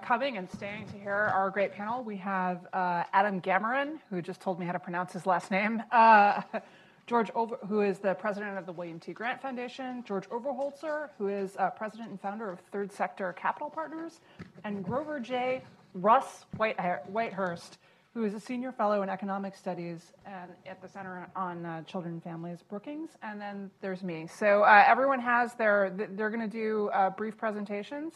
coming and staying to hear our great panel. We have Adam Gammeren, who just told me how to pronounce his last name, who is the president of the William T. Grant Foundation, George Overholzer, who is president and founder of Third Sector Capital Partners, and Grover J. Russ Whitehurst, who is a senior fellow in economic studies at the Center on Children and Families, Brookings, and then there's me. So everyone has they're going to do brief presentations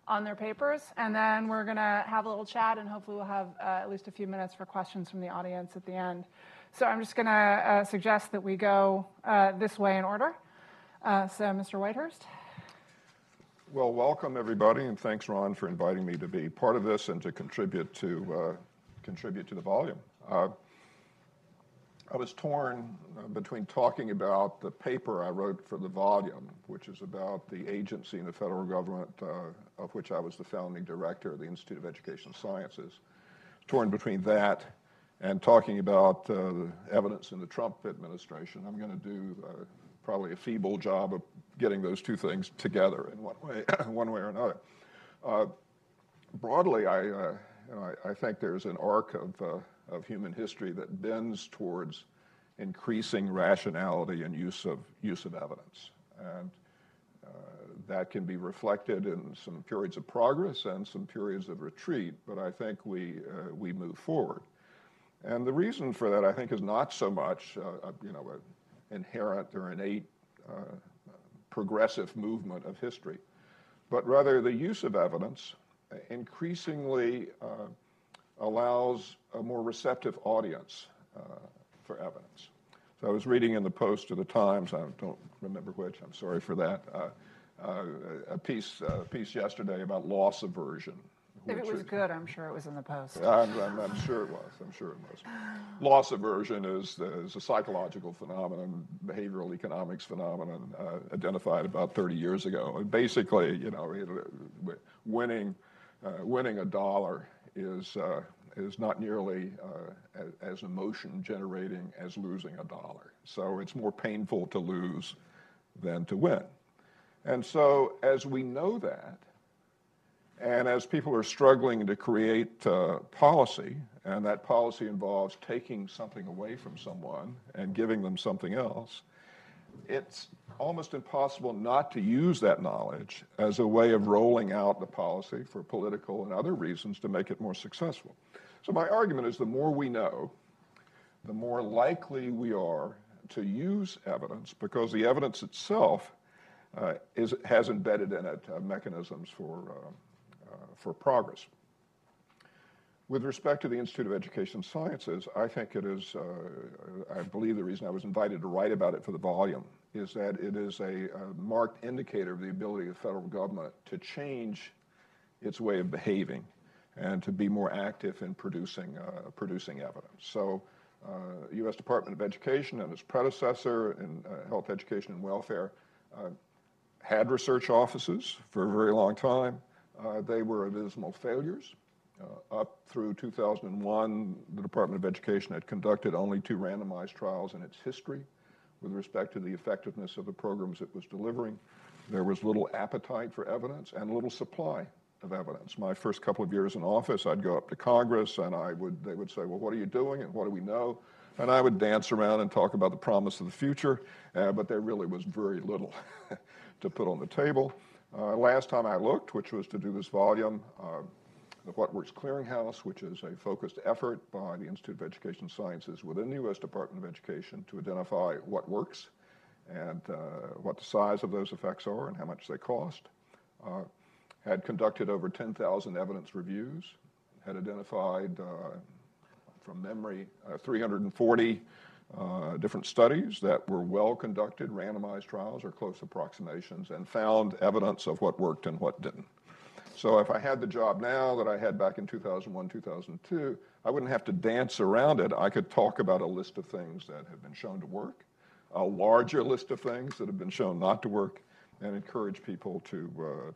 on their papers, and then we're going to have a little chat, and hopefully we'll have at least a few minutes for questions from the audience at the end. So I'm just going to suggest that we go this way in order. So Mr. Whitehurst. Well, welcome everybody, and thanks, Ron, for inviting me to be part of this and to contribute to the volume. I was torn between talking about the paper I wrote for the volume, which is about the agency in the federal government of which I was the founding director of the Institute of Education Sciences. Torn between that and talking about the evidence in the Trump administration. I'm going to do probably a feeble job of getting those two things together in one way or another. Broadly, I think there's an arc of human history that bends towards increasing rationality and use of evidence, and that can be reflected in some periods of progress and some periods of retreat. But I think we move forward, and the reason for that I think is not so much an inherent or innate progressive movement of history, but rather the use of evidence increasingly allows a more receptive audience for evidence. So I was reading in the Post or the Times, I don't remember which, I'm sorry for that, a piece yesterday about loss aversion. If it was good, I'm sure it was in the Post. I'm sure it was. Loss aversion is a psychological phenomenon, behavioral economics phenomenon identified about 30 years ago. And basically, winning a dollar is not nearly as emotion generating as losing a dollar. So it's more painful to lose than to win. And so as we know that, and as people are struggling to create policy, and that policy involves taking something away from someone and giving them something else, it's almost impossible not to use that knowledge as a way of rolling out the policy for political and other reasons to make it more successful. So my argument is the more we know, the more likely we are to use evidence, because the evidence itself has embedded in it mechanisms for progress. With respect to the Institute of Education Sciences, I think it is, I believe the reason I was invited to write about it for the volume is that it is a marked indicator of the ability of the federal government to change its way of behaving and to be more active in producing evidence. So U.S. Department of Education and its predecessor in Health, Education, and Welfare had research offices for a very long time. They were abysmal failures. Up through 2001, the Department of Education had conducted only 2 randomized trials in its history with respect to the effectiveness of the programs it was delivering. There was little appetite for evidence and little supply of evidence. My first couple of years in office, I'd go up to Congress and they would say, well, what are you doing and what do we know? And I would dance around and talk about the promise of the future, but there really was very little to put on the table. Last time I looked, which was to do this volume, the What Works Clearinghouse, which is a focused effort by the Institute of Education Sciences within the U.S. Department of Education to identify what works and what the size of those effects are and how much they cost, had conducted over 10,000 evidence reviews, had identified from memory, 340 different studies that were well-conducted, randomized trials or close approximations, and found evidence of what worked and what didn't. So if I had the job now that I had back in 2001, 2002, I wouldn't have to dance around it. I could talk about a list of things that have been shown to work, a larger list of things that have been shown not to work, and encourage people to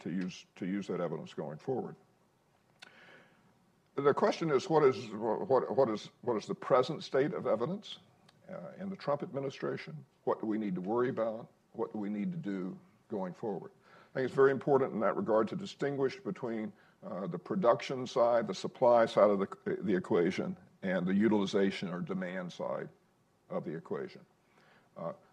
use that evidence going forward. The question is, what is the present state of evidence in the Trump administration? What do we need to worry about? What do we need to do going forward? I think it's very important in that regard to distinguish between the production side, the supply side of the equation, and the utilization or demand side of the equation.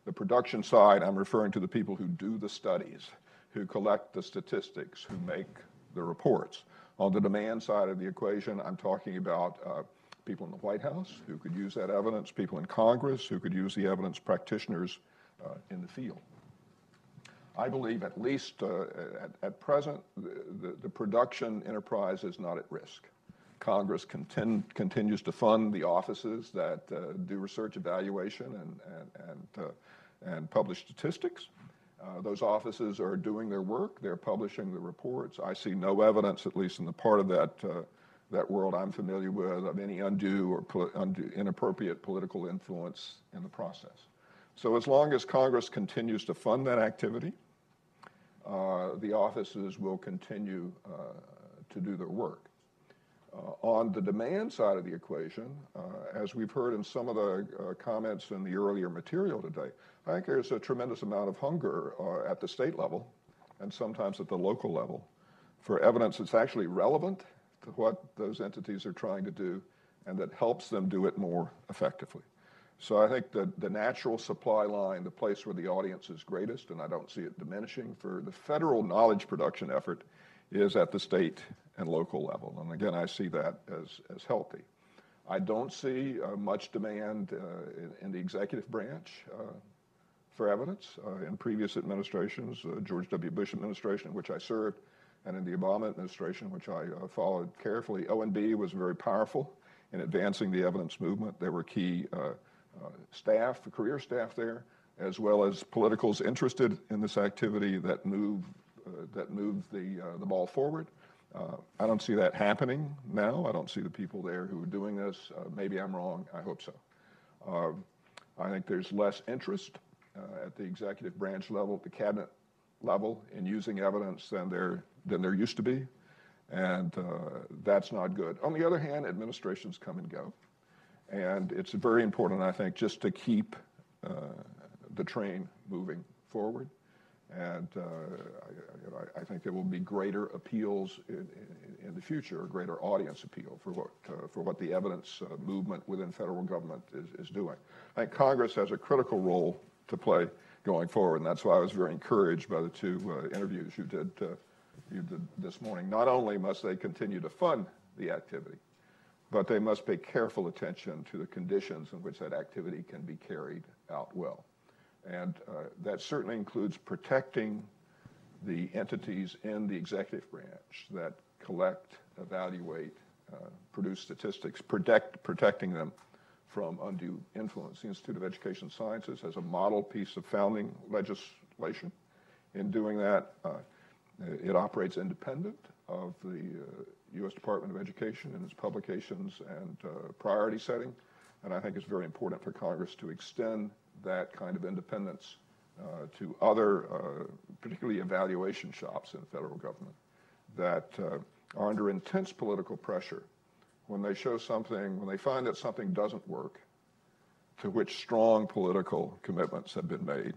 The production side, I'm referring to the people who do the studies, who collect the statistics, who make the reports. On the demand side of the equation, I'm talking about people in the White House who could use that evidence, people in Congress who could use the evidence, practitioners in the field. I believe at least at present, the production enterprise is not at risk. Congress continues to fund the offices that do research evaluation and publish statistics. Those offices are doing their work. They're publishing the reports. I see no evidence, at least in the part of that world I'm familiar with, of any undue or inappropriate political influence in the process. So as long as Congress continues to fund that activity, the offices will continue to do their work. On the demand side of the equation, as we've heard in some of the comments in the earlier material today, I think there's a tremendous amount of hunger at the state level and sometimes at the local level for evidence that's actually relevant to what those entities are trying to do and that helps them do it more effectively. So I think that the natural supply line, the place where the audience is greatest, and I don't see it diminishing for the federal knowledge production effort, is at the state and local level. And again, I see that as healthy. I don't see much demand in the executive branch for evidence. In previous administrations, George W. Bush administration, in which I served, and in the Obama administration, which I followed carefully, O&B was very powerful in advancing the evidence movement. There were key staff, career staff there, as well as politicals interested in this activity that moved the ball forward. I don't see that happening now. I don't see the people there who are doing this. Maybe I'm wrong. I hope so. I think there's less interest at the executive branch level, at the cabinet level, in using evidence than there used to be, and that's not good. On the other hand, administrations come and go, and it's very important, I think, just to keep the train moving forward. And I think there will be greater appeals in the future, a greater audience appeal for what the evidence movement within federal government is doing. I think Congress has a critical role to play going forward, and that's why I was very encouraged by the two interviews you did this morning. Not only must they continue to fund the activity, but they must pay careful attention to the conditions in which that activity can be carried out well. And that certainly includes protecting the entities in the executive branch that collect, evaluate, produce statistics, protecting them from undue influence. The Institute of Education Sciences has a model piece of founding legislation. In doing that, it operates independent of the U.S. Department of Education in its publications and priority setting. And I think it's very important for Congress to extend that kind of independence to other, particularly evaluation shops in the federal government that are under intense political pressure when they show something, when they find that something doesn't work, to which strong political commitments have been made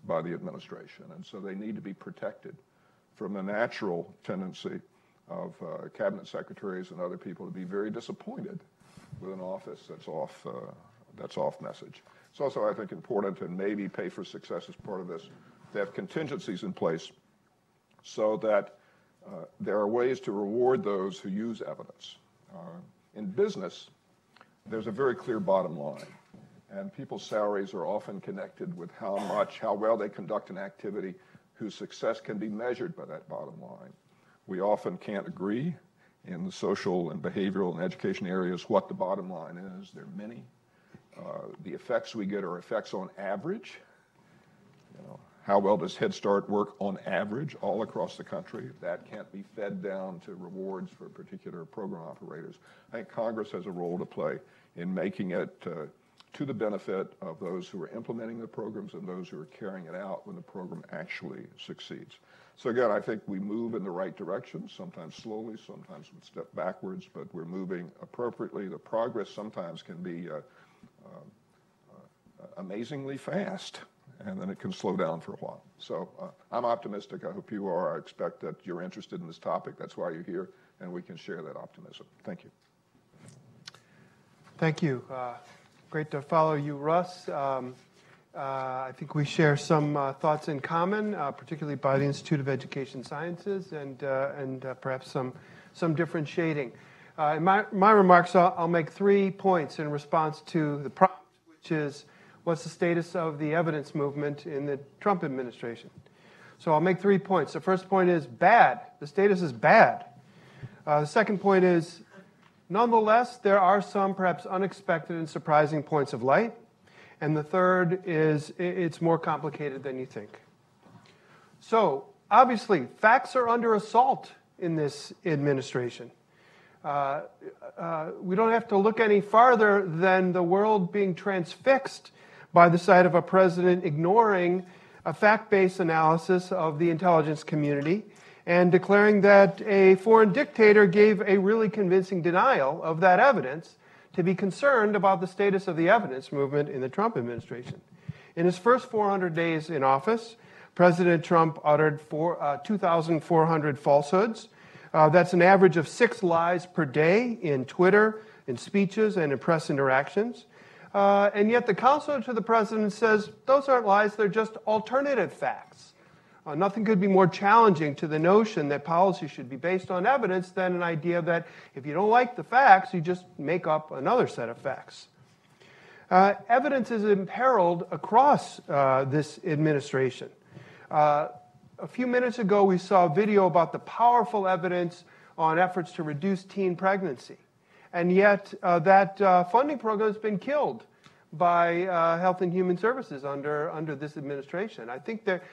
by the administration. And so they need to be protected from the natural tendency of cabinet secretaries and other people to be very disappointed with an office that's off message. It's also, I think, important, and maybe pay for success as part of this, to have contingencies in place so that there are ways to reward those who use evidence. In business, there's a very clear bottom line, and people's salaries are often connected with how well they conduct an activity whose success can be measured by that bottom line. We often can't agree in the social and behavioral and education areas what the bottom line is. There are many. The effects we get are effects on average. How well does Head Start work on average all across the country? That can't be fed down to rewards for particular program operators. I think Congress has a role to play in making it to the benefit of those who are implementing the programs and those who are carrying it out when the program actually succeeds. So again, I think we move in the right direction, sometimes slowly, sometimes we step backwards, but we're moving appropriately. The progress sometimes can be amazingly fast, and then it can slow down for a while. So I'm optimistic. I hope you are. I expect that you're interested in this topic. That's why you're here, and we can share that optimism. Thank you. Thank you. Great to follow you, Russ. I think we share some thoughts in common, particularly by the Institute of Education Sciences, and perhaps some different shading. In my remarks, I'll make 3 points in response to the prompt, which is, what's the status of the evidence movement in the Trump administration? So I'll make 3 points. The first point is bad. The status is bad. The second point is, nonetheless, there are some perhaps unexpected and surprising points of light. And the third is, it's more complicated than you think. So obviously, facts are under assault in this administration. We don't have to look any farther than the world being transfixed by the sight of a president ignoring a fact-based analysis of the intelligence community and declaring that a foreign dictator gave a really convincing denial of that evidence to be concerned about the status of the evidence movement in the Trump administration. In his first 400 days in office, President Trump uttered 2,400 falsehoods. That's an average of 6 lies per day in Twitter, in speeches, and in press interactions. And yet the counselor to the president says, those aren't lies, they're just alternative facts. Nothing could be more challenging to the notion that policy should be based on evidence than an idea that if you don't like the facts, you just make up another set of facts. Evidence is imperiled across this administration. A few minutes ago, we saw a video about the powerful evidence on efforts to reduce teen pregnancy. And yet that funding program has been killed by Health and Human Services under this administration. I think that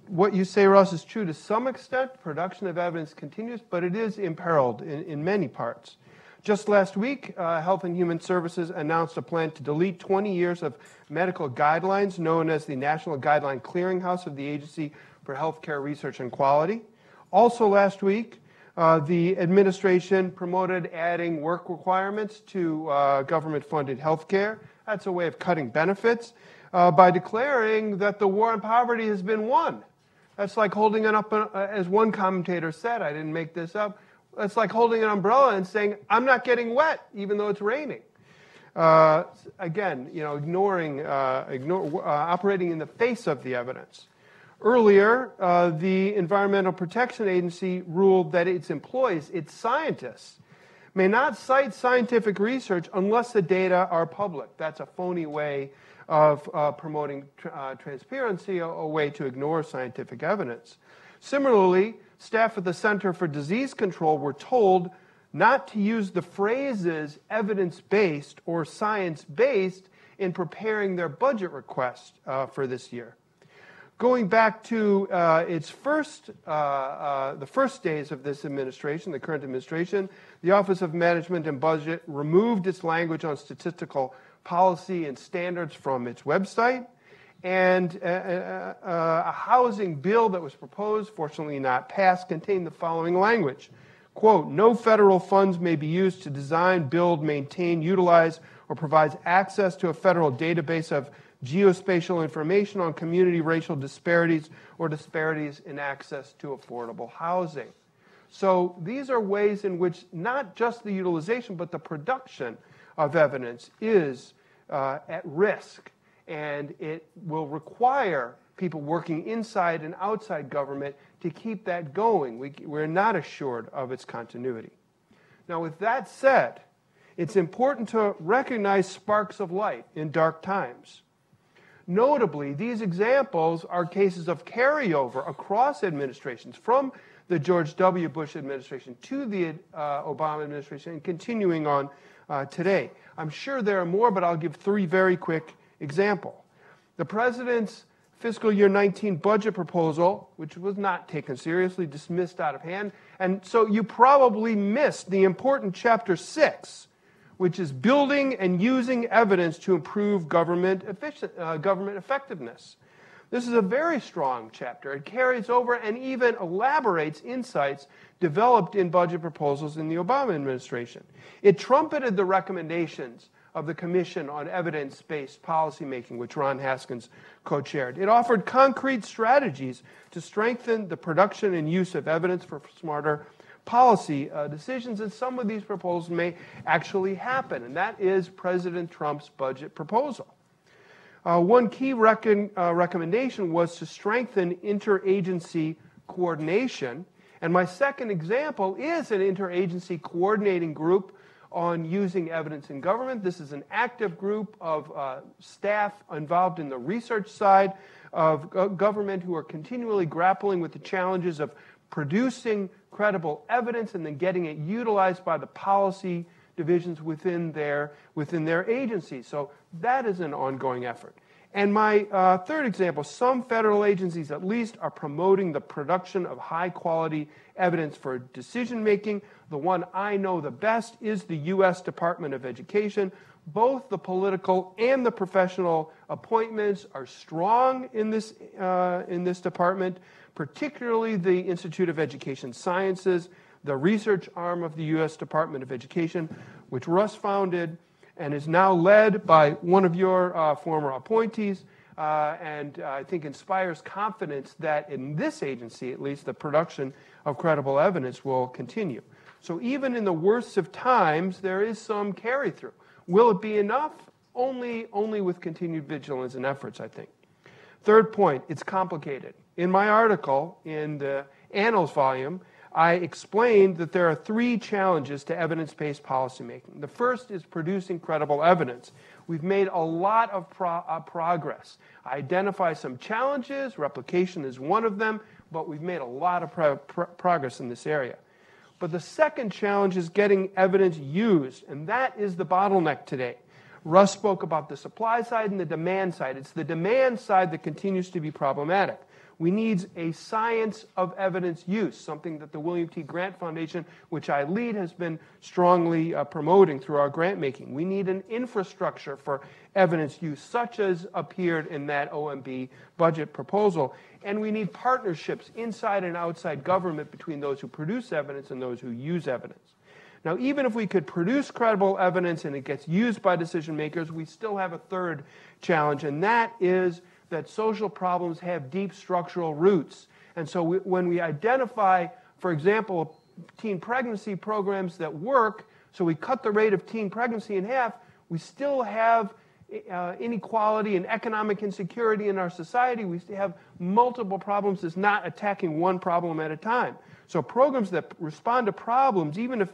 what you say, Russ, is true to some extent. Production of evidence continues, but it is imperiled in many parts. Just last week, Health and Human Services announced a plan to delete 20 years of medical guidelines known as the National Guideline Clearinghouse of the Agency for Healthcare Research and Quality. Also last week, the administration promoted adding work requirements to government-funded healthcare. That's a way of cutting benefits by declaring that the war on poverty has been won. That's like holding it up, as one commentator said, I didn't make this up, it's like holding an umbrella and saying, I'm not getting wet, even though it's raining. Again, operating in the face of the evidence. Earlier, the Environmental Protection Agency ruled that its employees, its scientists, may not cite scientific research unless the data are public. That's a phony way of promoting transparency, a way to ignore scientific evidence. Similarly, staff at the Center for Disease Control were told not to use the phrases evidence-based or science-based in preparing their budget request for this year. Going back to the first days of this administration, the current administration, the Office of Management and Budget removed its language on statistical policy and standards from its website, and a housing bill that was proposed, fortunately not passed, contained the following language. Quote, no federal funds may be used to design, build, maintain, utilize, or provide access to a federal database of geospatial information on community racial disparities or disparities in access to affordable housing. So these are ways in which not just the utilization, but the production of evidence is at risk. And it will require people working inside and outside government to keep that going. We're not assured of its continuity. Now, with that said, it's important to recognize sparks of light in dark times. Notably, these examples are cases of carryover across administrations from the George W. Bush administration to the Obama administration and continuing on today. I'm sure there are more, but I'll give 3 very quick examples. The president's fiscal year 19 budget proposal, which was not taken seriously, dismissed out of hand. And so you probably missed the important chapter 6, which is building and using evidence to improve government effectiveness. This is a very strong chapter. It carries over and even elaborates insights developed in budget proposals in the Obama administration. It trumpeted the recommendations of the Commission on Evidence-Based Policymaking, which Ron Haskins co-chaired. It offered concrete strategies to strengthen the production and use of evidence for smarter policy decisions, and some of these proposals may actually happen, and that is President Trump's budget proposal. One key recommendation was to strengthen interagency coordination, and my second example is an interagency coordinating group on using evidence in government. This is an active group of staff involved in the research side of government who are continually grappling with the challenges of producing credible evidence and then getting it utilized by the policy divisions within their agencies. So that is an ongoing effort. And my third example, some federal agencies at least are promoting the production of high-quality evidence for decision-making. The one I know the best is the U.S. Department of Education. Both the political and the professional appointments are strong in this department, particularly the Institute of Education Sciences, the research arm of the U.S. Department of Education, which Russ founded and is now led by one of your former appointees, and I think inspires confidence that in this agency, at least, the production of credible evidence will continue. So even in the worst of times, there is some carry-through. Will it be enough? Only with continued vigilance and efforts, I think. Third point, it's complicated. In my article in the ANNALS volume, I explained that there are 3 challenges to evidence-based policymaking. The first is producing credible evidence. We've made a lot of progress. I identify some challenges. Replication is one of them, but we've made a lot of progress in this area. But the second challenge is getting evidence used, and that is the bottleneck today. Russ spoke about the supply side and the demand side. It's the demand side that continues to be problematic. We need a science of evidence use, something that the William T. Grant Foundation, which I lead, has been strongly promoting through our grant making. We need an infrastructure for evidence use, such as appeared in that OMB budget proposal. And we need partnerships inside and outside government between those who produce evidence and those who use evidence. Now, even if we could produce credible evidence and it gets used by decision makers, we still have a third challenge, and that is that social problems have deep structural roots. And so when we identify, for example, teen pregnancy programs that work, so we cut the rate of teen pregnancy in half, we still have inequality and economic insecurity in our society. We still have multiple problems. It's not attacking one problem at a time. So programs that respond to problems, even if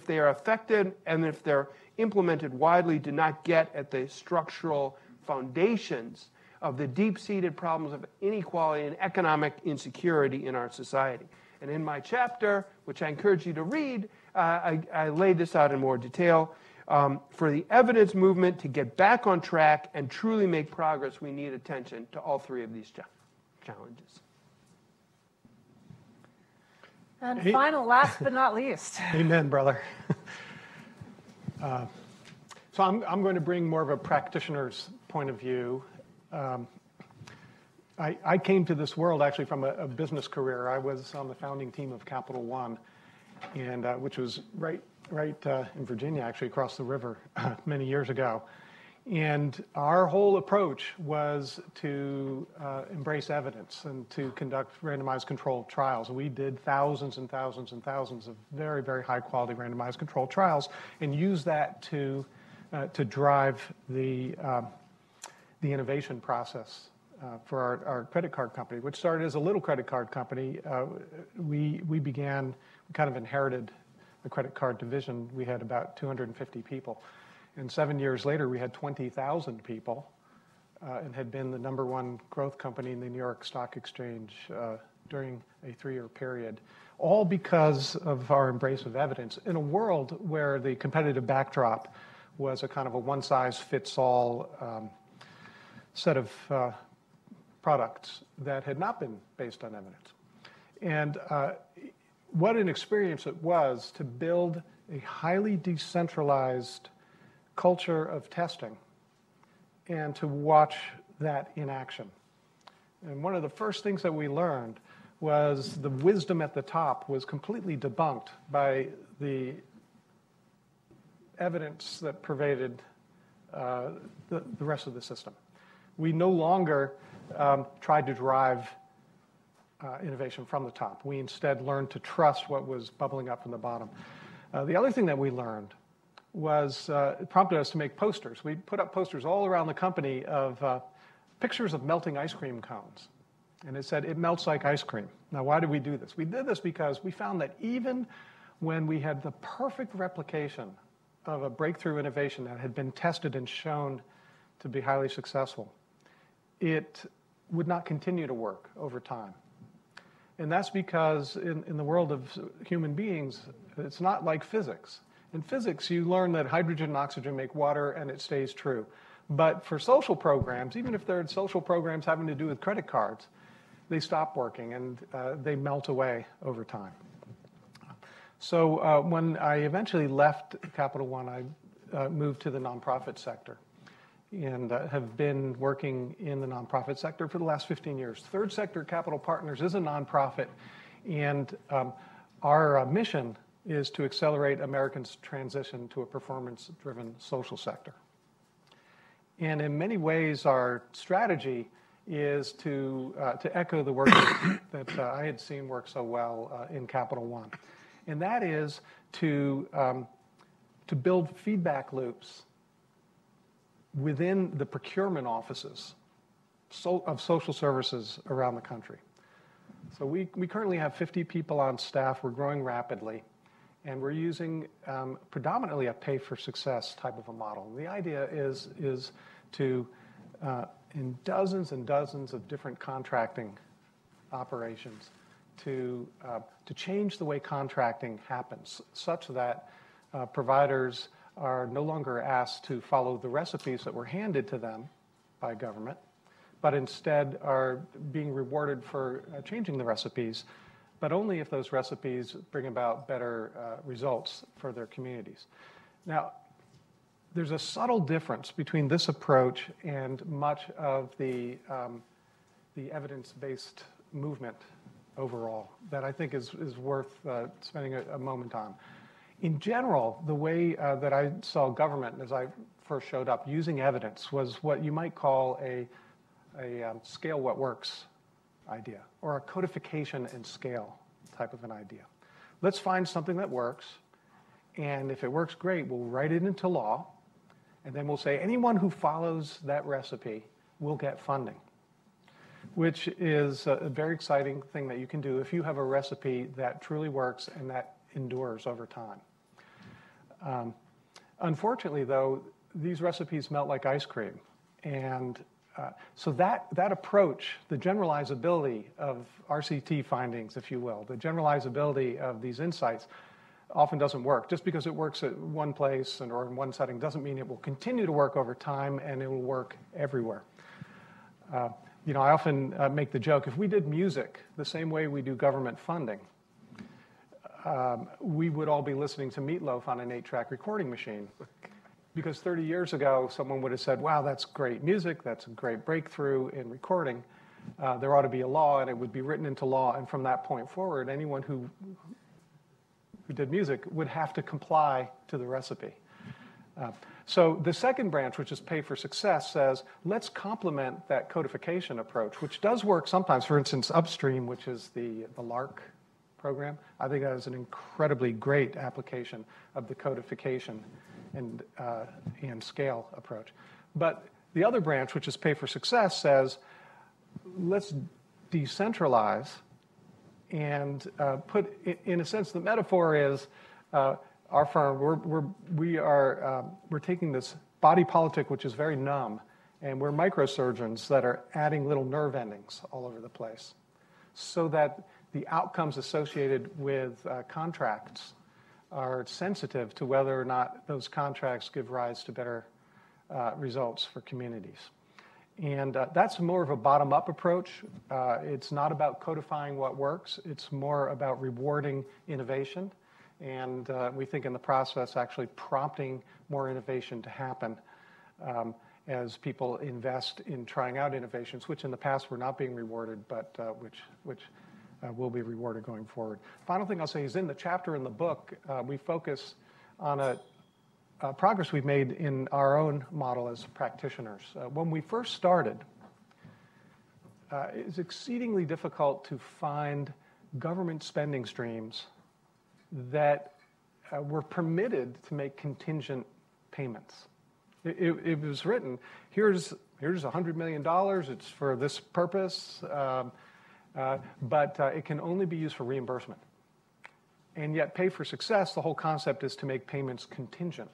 they are effective and if they're implemented widely, do not get at the structural foundations of the deep-seated problems of inequality and economic insecurity in our society. And in my chapter, which I encourage you to read, I lay this out in more detail. For the evidence movement to get back on track and truly make progress, we need attention to all 3 of these challenges. And final, last but not least. Amen, brother. So I'm going to bring more of a practitioner's point of view. I came to this world actually from a business career. I was on the founding team of Capital One, and which was right in Virginia, actually across the river many years ago. And our whole approach was to embrace evidence and to conduct randomized controlled trials. We did thousands and thousands and thousands of very, very high quality randomized controlled trials and use that to drive the innovation process for our credit card company, which started as a little credit card company. We kind of inherited the credit card division. We had about 250 people. And 7 years later, we had 20,000 people and had been the #1 growth company in the New York Stock Exchange during a 3-year period, all because of our embrace of evidence in a world where the competitive backdrop was a kind of a one-size-fits-all set of products that had not been based on evidence. And what an experience it was to build a highly decentralized culture of testing and to watch that in action. And one of the first things that we learned was the wisdom at the top was completely debunked by the evidence that pervaded the rest of the system. We no longer tried to drive innovation from the top. We instead learned to trust what was bubbling up from the bottom. The other thing that we learned was it prompted us to make posters. We put up posters all around the company of pictures of melting ice cream cones. And it said, "It melts like ice cream." Now, why did we do this? We did this because we found that even when we had the perfect replication of a breakthrough innovation that had been tested and shown to be highly successful, it would not continue to work over time. And that's because in the world of human beings, it's not like physics. In physics, you learn that hydrogen and oxygen make water, and it stays true. But for social programs, even if they're social programs having to do with credit cards, they stop working, and they melt away over time. So when I eventually left Capital One, I moved to the nonprofit sector and have been working in the nonprofit sector for the last 15 years. Third Sector Capital Partners is a nonprofit, and our mission is to accelerate Americans' transition to a performance-driven social sector. And in many ways, our strategy is to echo the work that I had seen work so well in Capital One. And that is to build feedback loops within the procurement offices of social services around the country. So we currently have 50 people on staff. We're growing rapidly. And we're using predominantly a pay-for-success type of a model. And the idea is to in dozens and dozens of different contracting operations to change the way contracting happens such that providers are no longer asked to follow the recipes that were handed to them by government, but instead are being rewarded for changing the recipes, but only if those recipes bring about better results for their communities. Now, there's a subtle difference between this approach and much of the evidence-based movement overall that I think is worth spending a moment on. In general, the way that I saw government as I first showed up using evidence was what you might call a scale what works idea, or a codification and scale type of an idea. Let's find something that works, and if it works great, we'll write it into law, and then we'll say anyone who follows that recipe will get funding, which is a very exciting thing that you can do if you have a recipe that truly works and that endures over time. Unfortunately, though, these recipes melt like ice cream, and so that approach, the generalizability of RCT findings, if you will, the generalizability of these insights often doesn't work. Just because it works at one place or in one setting doesn't mean it will continue to work over time and it will work everywhere. You know, I often make the joke, if we did music the same way we do government funding, we would all be listening to Meatloaf on an 8-track recording machine. Because 30 years ago, someone would have said, wow, that's great music, that's a great breakthrough in recording. There ought to be a law, and it would be written into law. And from that point forward, anyone who did music would have to comply to the recipe. So the second branch, which is pay for success, says, let's complement that codification approach, which does work sometimes. For instance, Upstream, which is the Lark program, I think that is an incredibly great application of the codification and scale approach. But the other branch, which is pay for success, says, let's decentralize and put, in a sense, the metaphor is our firm, we're taking this body politic, which is very numb, and we're microsurgeons that are adding little nerve endings all over the place. so that the outcomes associated with contracts are sensitive to whether or not those contracts give rise to better results for communities. And that's more of a bottom-up approach. It's not about codifying what works. It's more about rewarding innovation. And we think in the process actually prompting more innovation to happen as people invest in trying out innovations, which in the past were not being rewarded, but which will be rewarded going forward. Final thing I'll say is in the chapter in the book, we focus on a progress we've made in our own model as practitioners. When we first started, it's exceedingly difficult to find government spending streams that were permitted to make contingent payments. It was written, here's $100 million, it's for this purpose, but it can only be used for reimbursement. And yet pay for success, the whole concept is to make payments contingent.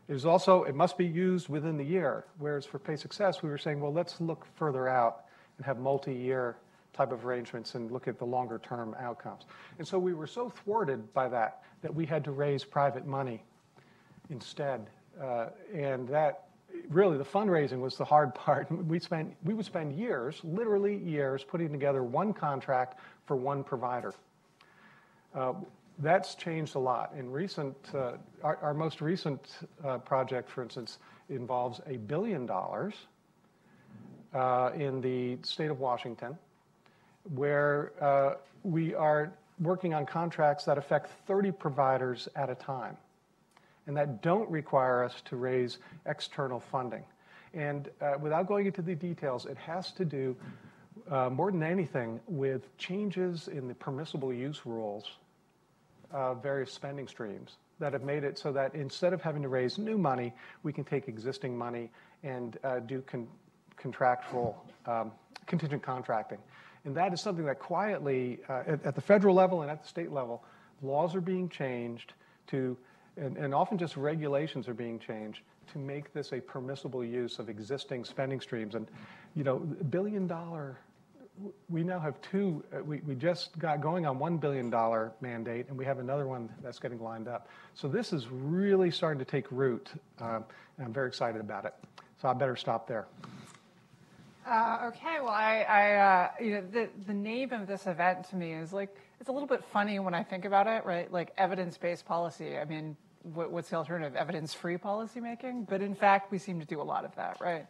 It must be used within the year, whereas for pay success, we were saying, well, let's look further out and have multi-year type of arrangements and look at the longer term outcomes. And so we were so thwarted by that we had to raise private money instead. And that really, the fundraising was the hard part. We would spend years, literally years, putting together one contract for one provider. That's changed a lot. In our most recent project, for instance, involves $1 billion in the state of Washington, where we are working on contracts that affect 30 providers at a time, and that don't require us to raise external funding. And without going into the details, it has to do more than anything with changes in the permissible use rules of various spending streams that have made it so that instead of having to raise new money, we can take existing money and do contractual contingent contracting. And that is something that quietly, at the federal level and at the state level, laws are being changed to, and often just regulations are being changed to make this a permissible use of existing spending streams. And, $1 billion, we now have two, we just got going on $1 billion mandate, and we have another one that's getting lined up. So this is really starting to take root, and I'm very excited about it. So I better stop there. Okay, well, the name of this event to me is it's a little bit funny when I think about it, right? Like evidence-based policy. I mean, what's the alternative? Evidence-free policymaking? But in fact, we seem to do a lot of that, right?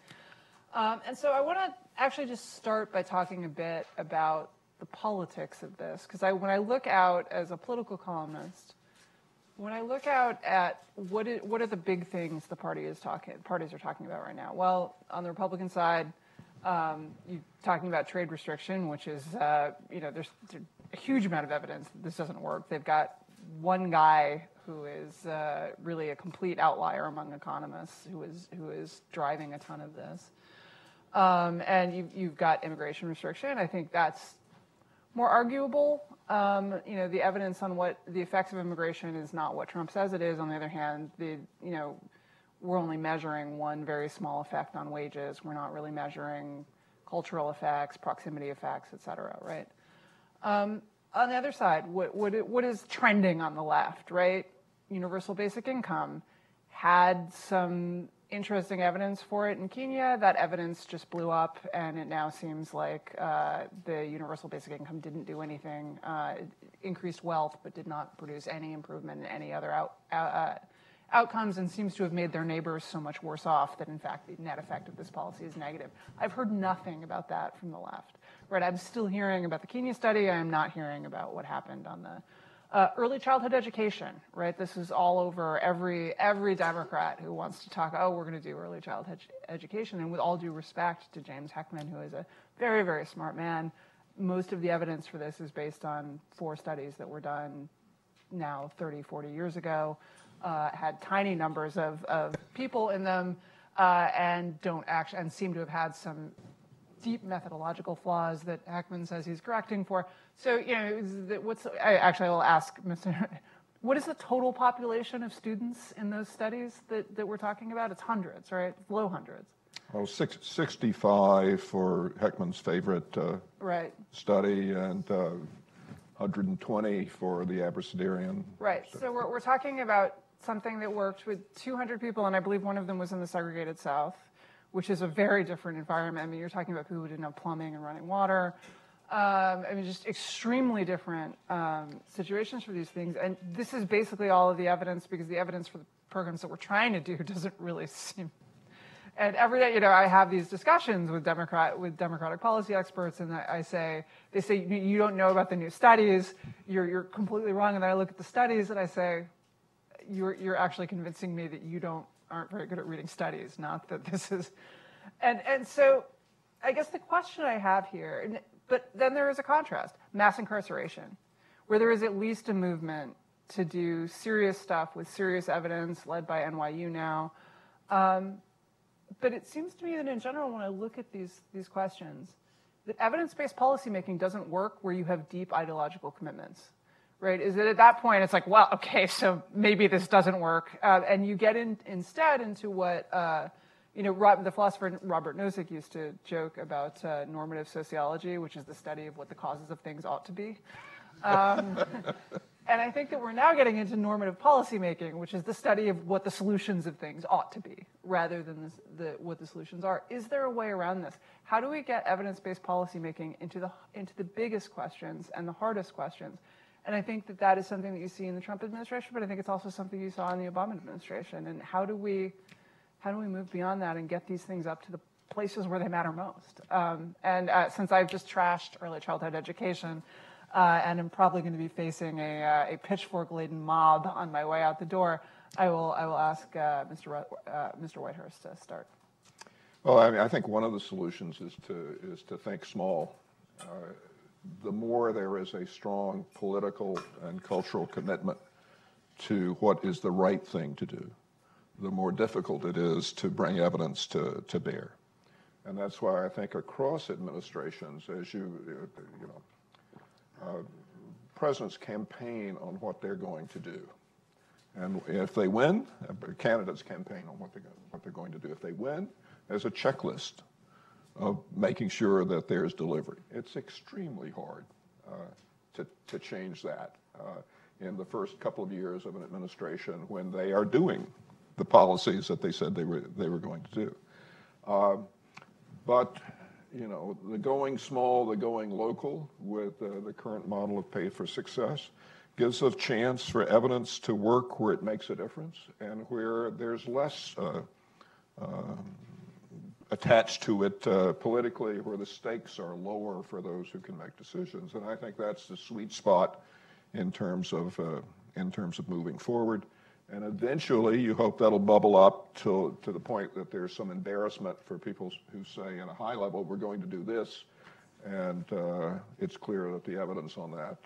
And so I want to actually just start by talking a bit about the politics of this, because when I look out as a political columnist, when I look out at what are the big things the parties are talking about right now? Well, on the Republican side, you're talking about trade restriction, which is, there's a huge amount of evidence that this doesn't work. They've got one guy who is really a complete outlier among economists who is driving a ton of this. And you've got immigration restriction. I think that's more arguable. The evidence on what the effects of immigration is not what Trump says it is. On the other hand, we're only measuring one very small effect on wages. We're not really measuring cultural effects, proximity effects, et cetera, right? On the other side, what is trending on the left, right? Universal basic income had some interesting evidence for it in Kenya. That evidence just blew up, and it now seems like the universal basic income didn't do anything. It increased wealth, but did not produce any improvement in any other outcomes, and seems to have made their neighbors so much worse off that, in fact, the net effect of this policy is negative. I've heard nothing about that from the left. Right? I'm still hearing about the Kenya study. I am not hearing about what happened on the early childhood education. Right? This is all over every Democrat who wants to talk. Oh, we're going to do early childhood education. And with all due respect to James Heckman, who is a very, very smart man, most of the evidence for this is based on 4 studies that were done now 30, 40 years ago. Had tiny numbers of people in them, and seem to have had some deep methodological flaws that Heckman says he's correcting for. So, I will ask Mr. What is the total population of students in those studies that we're talking about? It's hundreds, right? Low hundreds. Well, 65 for Heckman's favorite Right. study, and 120 for the Abercedarian. Right. study. So we're talking about something that worked with 200 people, and I believe one of them was in the segregated South, which is a very different environment. I mean, you're talking about people who didn't have plumbing and running water. I mean, just extremely different situations for these things. And this is basically all of the evidence, because the evidence for the programs that we're trying to do doesn't really seem. And every day, I have these discussions with Democratic policy experts, and they say, you don't know about the new studies. You're completely wrong. And then I look at the studies, and I say, you're actually convincing me that you aren't very good at reading studies, not that this is. And so, I guess the question I have here, but then there is a contrast: mass incarceration, where there is at least a movement to do serious stuff with serious evidence, led by NYU now. But it seems to me that in general, when I look at these questions, that evidence-based policymaking doesn't work where you have deep ideological commitments, right? Is that at that point, it's like, well, okay, so maybe this doesn't work. And you get instead into what, the philosopher Robert Nozick used to joke about normative sociology, which is the study of what the causes of things ought to be. And I think that we're now getting into normative policymaking, which is the study of what the solutions of things ought to be, rather than what the solutions are. Is there a way around this? How do we get evidence-based policymaking into the biggest questions and the hardest questions? And I think that is something that you see in the Trump administration, but I think it's also something you saw in the Obama administration. And how do we move beyond that and get these things up to the places where they matter most? Since I've just trashed early childhood education, and I'm probably going to be facing a pitchfork-laden mob on my way out the door, I will ask Mr. Whitehurst to start. Well, I mean, I think one of the solutions is to think small. The more there is a strong political and cultural commitment to what is the right thing to do, the more difficult it is to bring evidence to bear. And that's why I think across administrations, as presidents campaign on what they're going to do. And if they win, candidates campaign on what they're going to do. If they win, there's a checklist of making sure that there's delivery. It's extremely hard to change that in the first couple of years of an administration when they are doing the policies that they said they were going to do. But the going small, the going local with the current model of pay for success gives a chance for evidence to work where it makes a difference and where there's less attached to it politically, where the stakes are lower for those who can make decisions. And I think that's the sweet spot in terms of moving forward. And eventually, you hope that'll bubble up to the point that there's some embarrassment for people who say, at a high level, we're going to do this, and it's clear that the evidence on that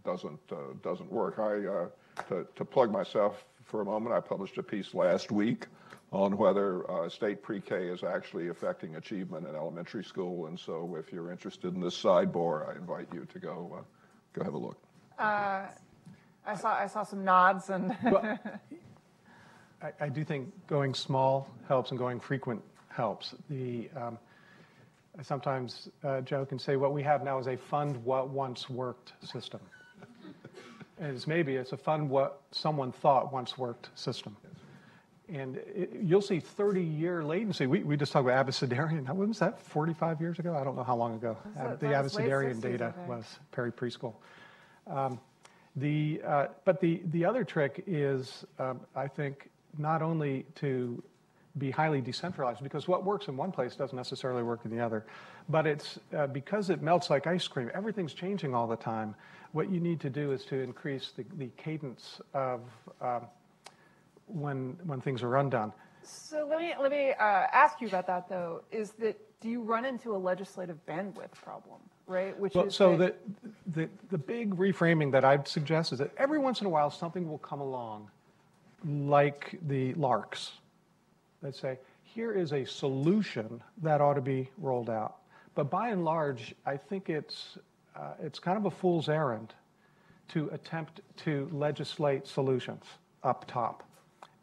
doesn't work. To plug myself for a moment, I published a piece last week on whether state pre-K is actually affecting achievement in elementary school, and so if you're interested in this sidebar, I invite you to go have a look. I saw some nods and. Well, I do think going small helps and going frequent helps. I sometimes joke and say what we have now is a fund what once worked system. And it's a fund what someone thought once worked system. And you'll see 30-year latency. We just talked about Abercedarian. When was that? 45 years ago? I don't know how long ago. The Abercedarian data was Perry preschool. But the other trick is, I think, not only to be highly decentralized, because what works in one place doesn't necessarily work in the other, but it's because it melts like ice cream, everything's changing all the time. What you need to do is to increase the cadence of when things are undone. So let me ask you about that, though. Do you run into a legislative bandwidth problem, right? The big reframing that I'd suggest is that every once in a while something will come along, like the Larks, that say, here is a solution that ought to be rolled out. But by and large, I think it's kind of a fool's errand to attempt to legislate solutions up top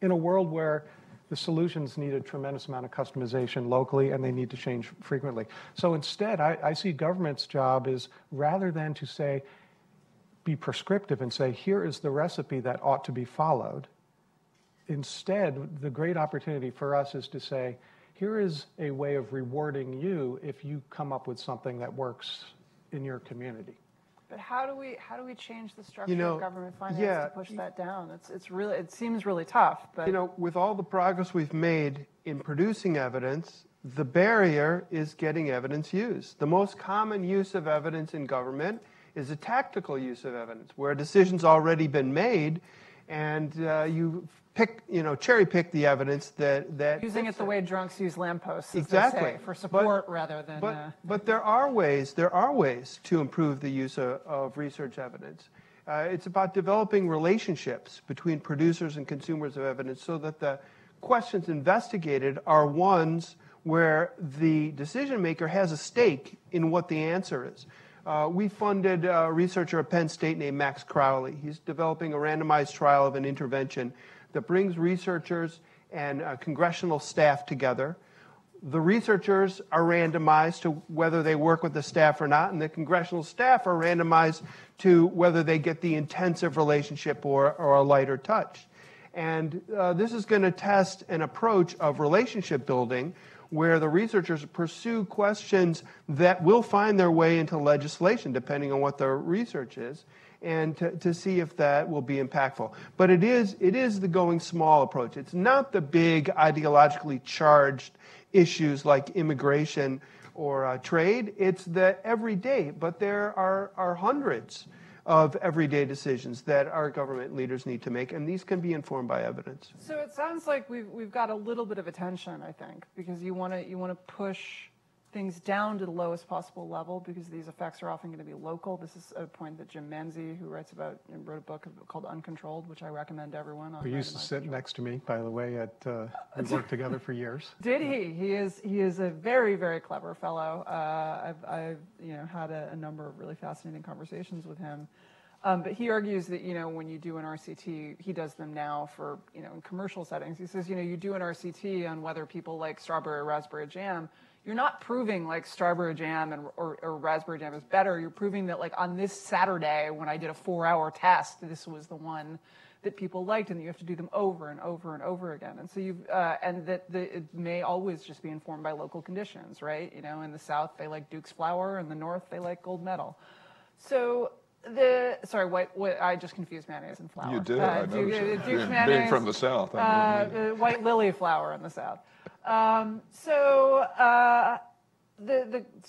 in a world where the solutions need a tremendous amount of customization locally, and they need to change frequently. So instead, I see government's job is, rather than to say, be prescriptive and say, here is the recipe that ought to be followed, instead, the great opportunity for us is to say, here is a way of rewarding you if you come up with something that works in your community. But how do we change the structure of government finance to push that down? It seems really tough. But with all the progress we've made in producing evidence, the barrier is getting evidence used. The most common use of evidence in government is a tactical use of evidence, where a decision's already been made, and you cherry pick the evidence that using it the way drunks use lampposts, exactly, for support rather than. But there are ways to improve the use of research evidence. It's about developing relationships between producers and consumers of evidence, so that the questions investigated are ones where the decision maker has a stake in what the answer is. We funded a researcher at Penn State named Max Crowley. He's developing a randomized trial of an intervention that brings researchers and congressional staff together. The researchers are randomized to whether they work with the staff or not, and the congressional staff are randomized to whether they get the intensive relationship or a lighter touch. And this is going to test an approach of relationship building where the researchers pursue questions that will find their way into legislation, depending on what the research is, and to see if that will be impactful. But it is the going small approach. It's not the big ideologically charged issues like immigration or trade. It's the everyday, but there are hundreds of everyday decisions that our government leaders need to make, and these can be informed by evidence. So it sounds like we've got a little bit of attention, I think, because you want to push things down to the lowest possible level, because these effects are often going to be local. This is a point that Jim Manzi, who wrote a book called Uncontrolled, which I recommend to everyone. He used to sit next to me, by the way. We worked together for years. Did he? He is a very, very clever fellow. I've had a number of really fascinating conversations with him. But he argues that, when you do an RCT, he does them now for, in commercial settings. He says, you do an RCT on whether people like strawberry or raspberry jam. You're not proving like strawberry jam or raspberry jam is better. You're proving that like on this Saturday when I did a 4-hour test, this was the one that people liked, and you have to do them over and over and over again. And so it may always just be informed by local conditions, right? In the South they like Duke's flour, in the North they like gold medal. So what I just confused mayonnaise and flour. You did. I noticed Duke's mayonnaise, being from the South. White lily flour in the South. So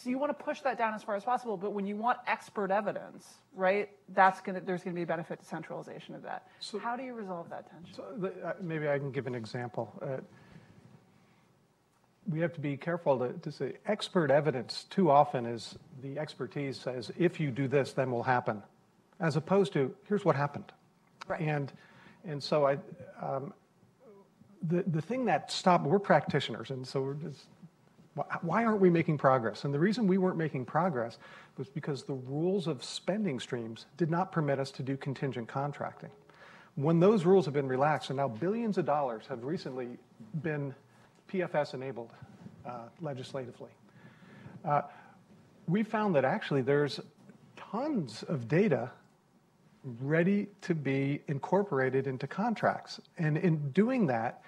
you want to push that down as far as possible, but when you want expert evidence, right, there's going to be a benefit to centralization of that. So how do you resolve that tension? So maybe I can give an example. We have to be careful to say expert evidence too often is the expertise says, if you do this, then will happen, as opposed to, here's what happened. Right. And so the thing that stopped, we're practitioners, and so we're just, why aren't we making progress? And the reason we weren't making progress was because the rules of spending streams did not permit us to do contingent contracting. When those rules have been relaxed, and now billions of dollars have recently been PFS enabled legislatively, we found that actually there's tons of data ready to be incorporated into contracts. And in doing that,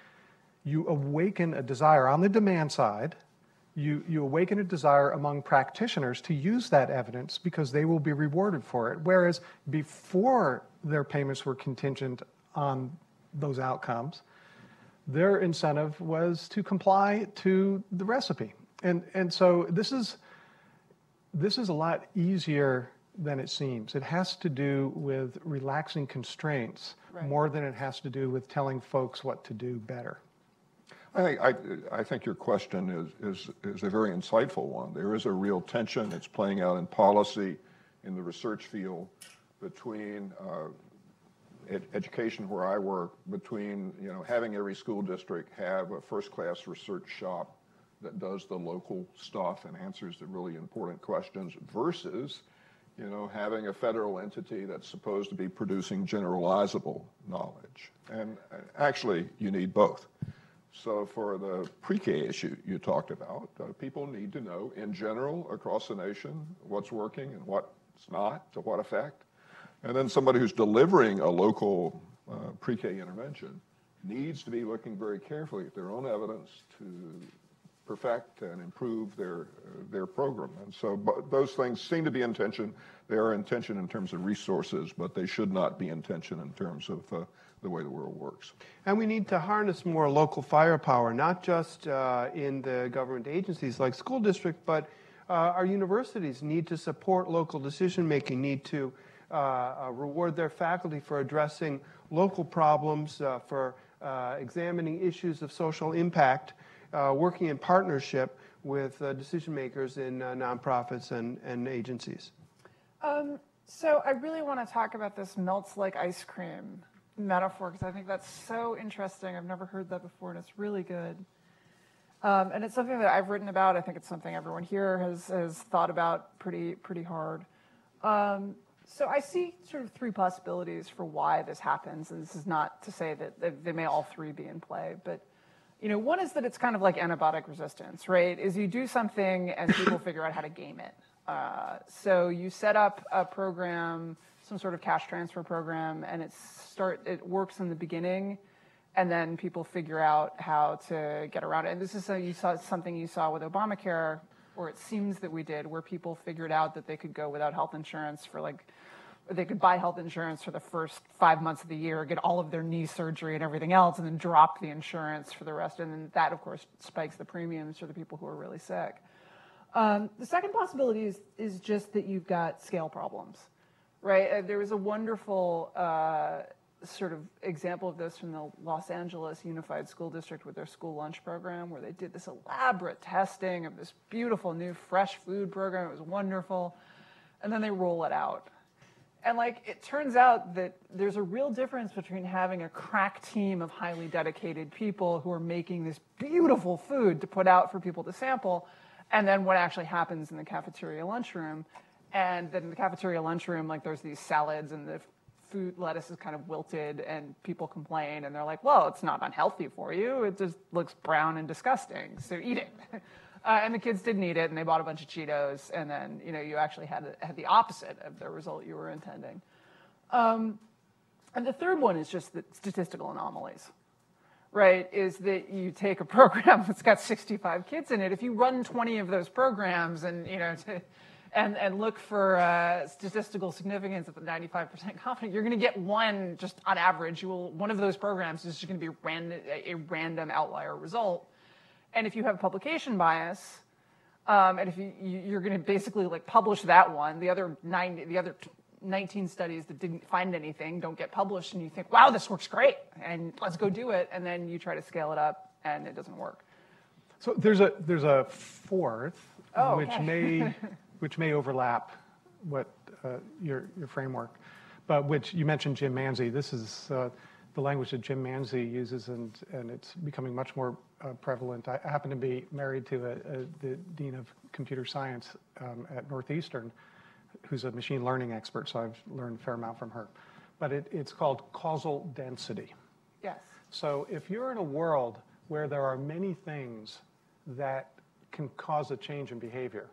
you awaken a desire on the demand side. You awaken a desire among practitioners to use that evidence because they will be rewarded for it. Whereas before their payments were contingent on those outcomes, their incentive was to comply to the recipe. And so this is a lot easier than it seems. It has to do with relaxing constraints more than it has to do with telling folks what to do better. I think your question is a very insightful one. There is a real tension that's playing out in policy in the research field between education where I work, between having every school district have a first-class research shop that does the local stuff and answers the really important questions versus having a federal entity that's supposed to be producing generalizable knowledge. And actually, you need both. So for the pre-K issue you talked about, people need to know in general across the nation what's working and what's not, to what effect. And then somebody who's delivering a local pre-K intervention needs to be looking very carefully at their own evidence to perfect and improve their program. And so those things seem to be in tension. They are in tension in terms of resources, but they should not be in tension in terms of the way the world works. And we need to harness more local firepower, not just in the government agencies like school district, but our universities need to support local decision-making, need to reward their faculty for addressing local problems, for examining issues of social impact, working in partnership with decision makers in nonprofits and agencies. So I really want to talk about this melts like ice cream metaphor, because I think that's so interesting. I've never heard that before, and it's really good. And it's something that I've written about. I think it's something everyone here has thought about pretty hard. So I see sort of three possibilities for why this happens, and this is not to say that they may all three be in play, but one is that it's kind of like antibiotic resistance, right? Is you do something and people figure out how to game it. So you set up a program, some sort of cash transfer program, and it works in the beginning, and then people figure out how to get around it. And this is something you saw with Obamacare, or it seems that we did, where people figured out that they could go without health insurance they could buy health insurance for the first 5 months of the year, get all of their knee surgery and everything else, and then drop the insurance for the rest. And then that, of course, spikes the premiums for the people who are really sick. The second possibility is just that you've got scale problems, right? There was a wonderful sort of example of this from the Los Angeles Unified School District with their school lunch program, where they did this elaborate testing of this beautiful new fresh food program. It was wonderful. And then they roll it out. And it turns out that there's a real difference between having a crack team of highly dedicated people who are making this beautiful food to put out for people to sample, and then what actually happens in the cafeteria lunchroom. And then in the cafeteria lunchroom, there's these salads and the lettuce is kind of wilted, and people complain, and they're like, well, it's not unhealthy for you. It just looks brown and disgusting, so eat it. And the kids didn't eat it, and they bought a bunch of Cheetos, and then you actually had the opposite of the result you were intending. And the third one is just the statistical anomalies, right? Is that you take a program that's got 65 kids in it. If you run 20 of those programs and and look for statistical significance at the 95% confident, you're going to get one just on average. One of those programs is just going to be a random outlier result. And if you have publication bias, and if you're going to basically publish that one, the other 19 studies that didn't find anything don't get published, and you think, wow, this works great, and let's go do it, and then you try to scale it up, and it doesn't work. So there's a fourth, Oh, which okay. which may overlap what your framework, but which you mentioned Jim Manzi. This is the language that Jim Manzi uses, and it's becoming much more prevalent. I happen to be married to the dean of computer science at Northeastern, who's a machine learning expert, so I've learned a fair amount from her. But it's called causal density. Yes. So if you're in a world where there are many things that can cause a change in behavior,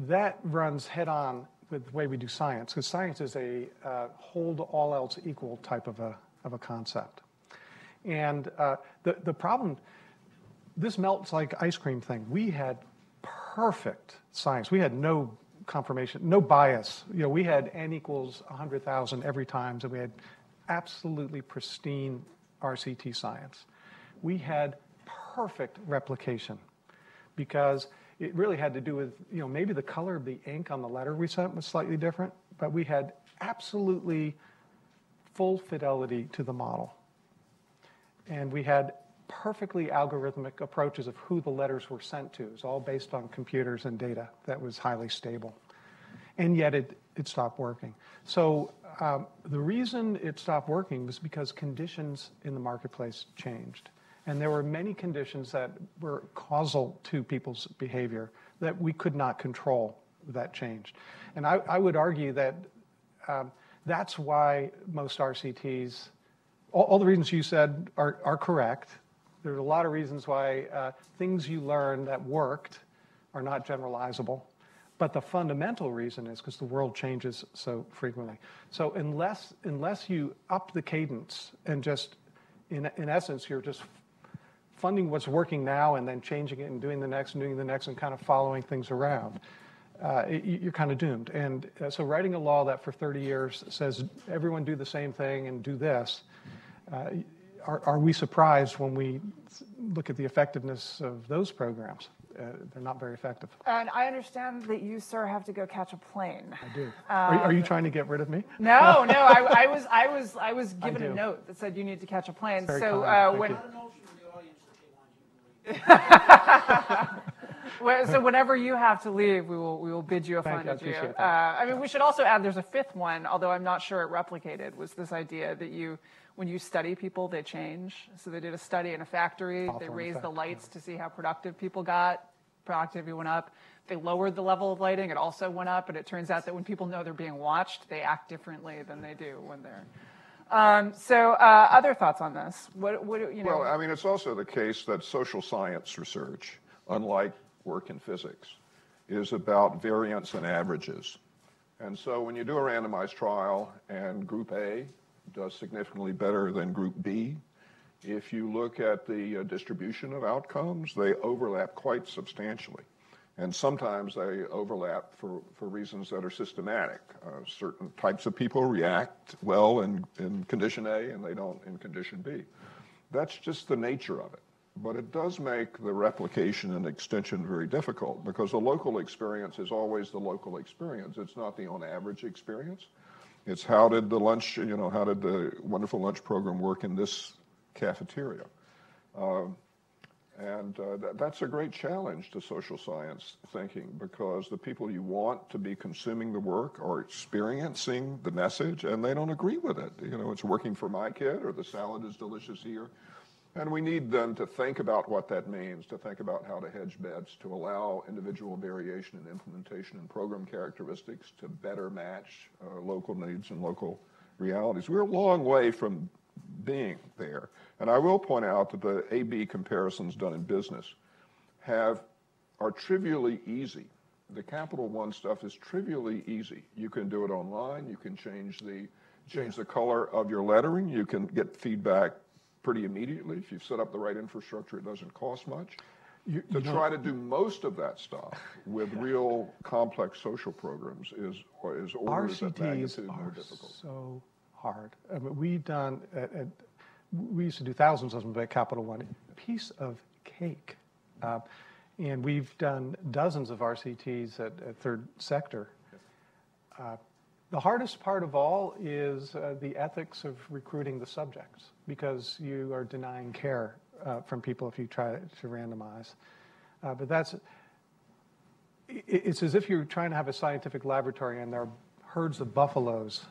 that runs head on with the way we do science, because science is a hold all else equal type of a concept. And the problem, this melts like ice cream thing, we had perfect science. We had no confirmation, no bias. We had n equals 100,000 every time, so we had absolutely pristine RCT science. We had perfect replication because it really had to do with, maybe the color of the ink on the letter we sent was slightly different, but we had absolutely full fidelity to the model. And we had perfectly algorithmic approaches of who the letters were sent to. It was all based on computers and data that was highly stable. And yet it stopped working. So the reason it stopped working was because conditions in the marketplace changed. And there were many conditions that were causal to people's behavior that we could not control that changed. And I would argue that that's why most RCTs all the reasons you said are correct. There's a lot of reasons why things you learn that worked are not generalizable. But the fundamental reason is because the world changes so frequently. So unless you up the cadence and just, in essence, you're just funding what's working now and then changing it and doing the next and doing the next and kind of following things around, you're kind of doomed. And so writing a law that for 30 years says everyone do the same thing and do this, are we surprised when we look at the effectiveness of those programs? They're not very effective. And I understand that you, sir, have to go catch a plane. I do. Are you trying to get rid of me? No. I was given a note that said you need to catch a plane. So when. So whenever you have to leave, we will bid you a fond adieu. I mean, we should also add there's a fifth one, although I'm not sure it replicated, was this idea that when you study people, they change. So they did a study in a factory. They raised the lights to see how productive people got. Productivity went up. They lowered the level of lighting. It also went up. And it turns out that when people know they're being watched, they act differently than they do when they're. Other thoughts on this? What you know? Well, I mean, it's also the case that social science research, unlike work in physics, is about variance and averages. And so when you do a randomized trial and Group A does significantly better than Group B, if you look at the distribution of outcomes, they overlap quite substantially. And sometimes they overlap for reasons that are systematic. Certain types of people react well in condition A and they don't in condition B. That's just the nature of it. But it does make the replication and extension very difficult because the local experience is always the local experience. It's not the on average experience. It's how did the lunch, how did the wonderful lunch program work in this cafeteria? That's a great challenge to social science thinking because the people you want to be consuming the work are experiencing the message and they don't agree with it. It's working for my kid or the salad is delicious here. And we need them to think about what that means, to think about how to hedge bets, to allow individual variation in implementation and program characteristics to better match local needs and local realities. We're a long way from being there. And I will point out that the A-B comparisons done in business are trivially easy. The Capital One stuff is trivially easy. You can do it online. You can change the color of your lettering. You can get feedback pretty immediately. If you've set up the right infrastructure, it doesn't cost much. Try to do most of that stuff with real complex social programs is orders of magnitude more difficult. So hard. I mean, we used to do thousands of them at Capital One. A piece of cake. And we've done dozens of RCTs at third sector. The hardest part of all is the ethics of recruiting the subjects because you are denying care from people if you try to randomize. But it's as if you're trying to have a scientific laboratory and there are herds of buffaloes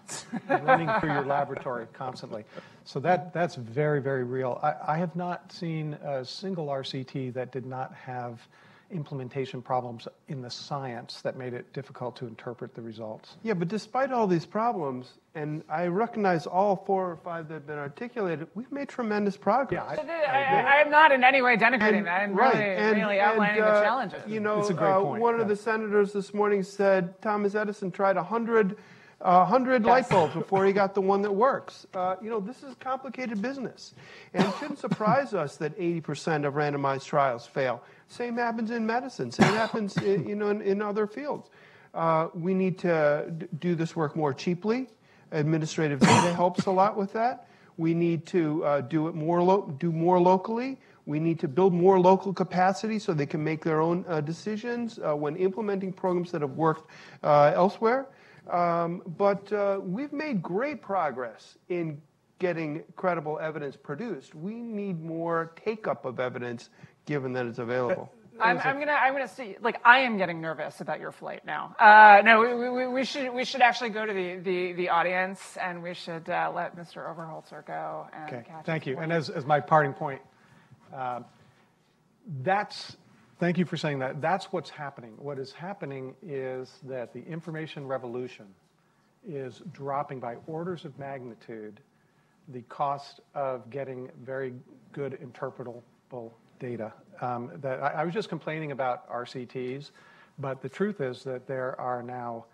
running through your laboratory constantly. So that's very, very real. I have not seen a single RCT that did not have implementation problems in the science that made it difficult to interpret the results. Yeah, but despite all these problems, and I recognize all 4 or 5 that have been articulated, we've made tremendous progress. Yeah, I am not in any way denigrating that. I'm really outlining the challenges. It's a great point. One of the senators this morning said Thomas Edison tried 100 light bulbs before he got the one that works. This is complicated business. And it shouldn't surprise us that 80% of randomized trials fail. Same happens in medicine. Same happens in other fields. We need to do this work more cheaply. Administrative data helps a lot with that. We need to do more locally. We need to build more local capacity so they can make their own decisions when implementing programs that have worked elsewhere. But we've made great progress in getting credible evidence produced. We need more take-up of evidence given that it's available. I'm gonna see. I am getting nervous about your flight now. No, we should actually go to the audience and we should let Mr. Overholzer go. And okay, thank you. And as my parting point, thank you for saying that. That's what's happening. What is happening is that the information revolution is dropping by orders of magnitude the cost of getting very good interpretable data. That I was just complaining about RCTs, but the truth is that there are now,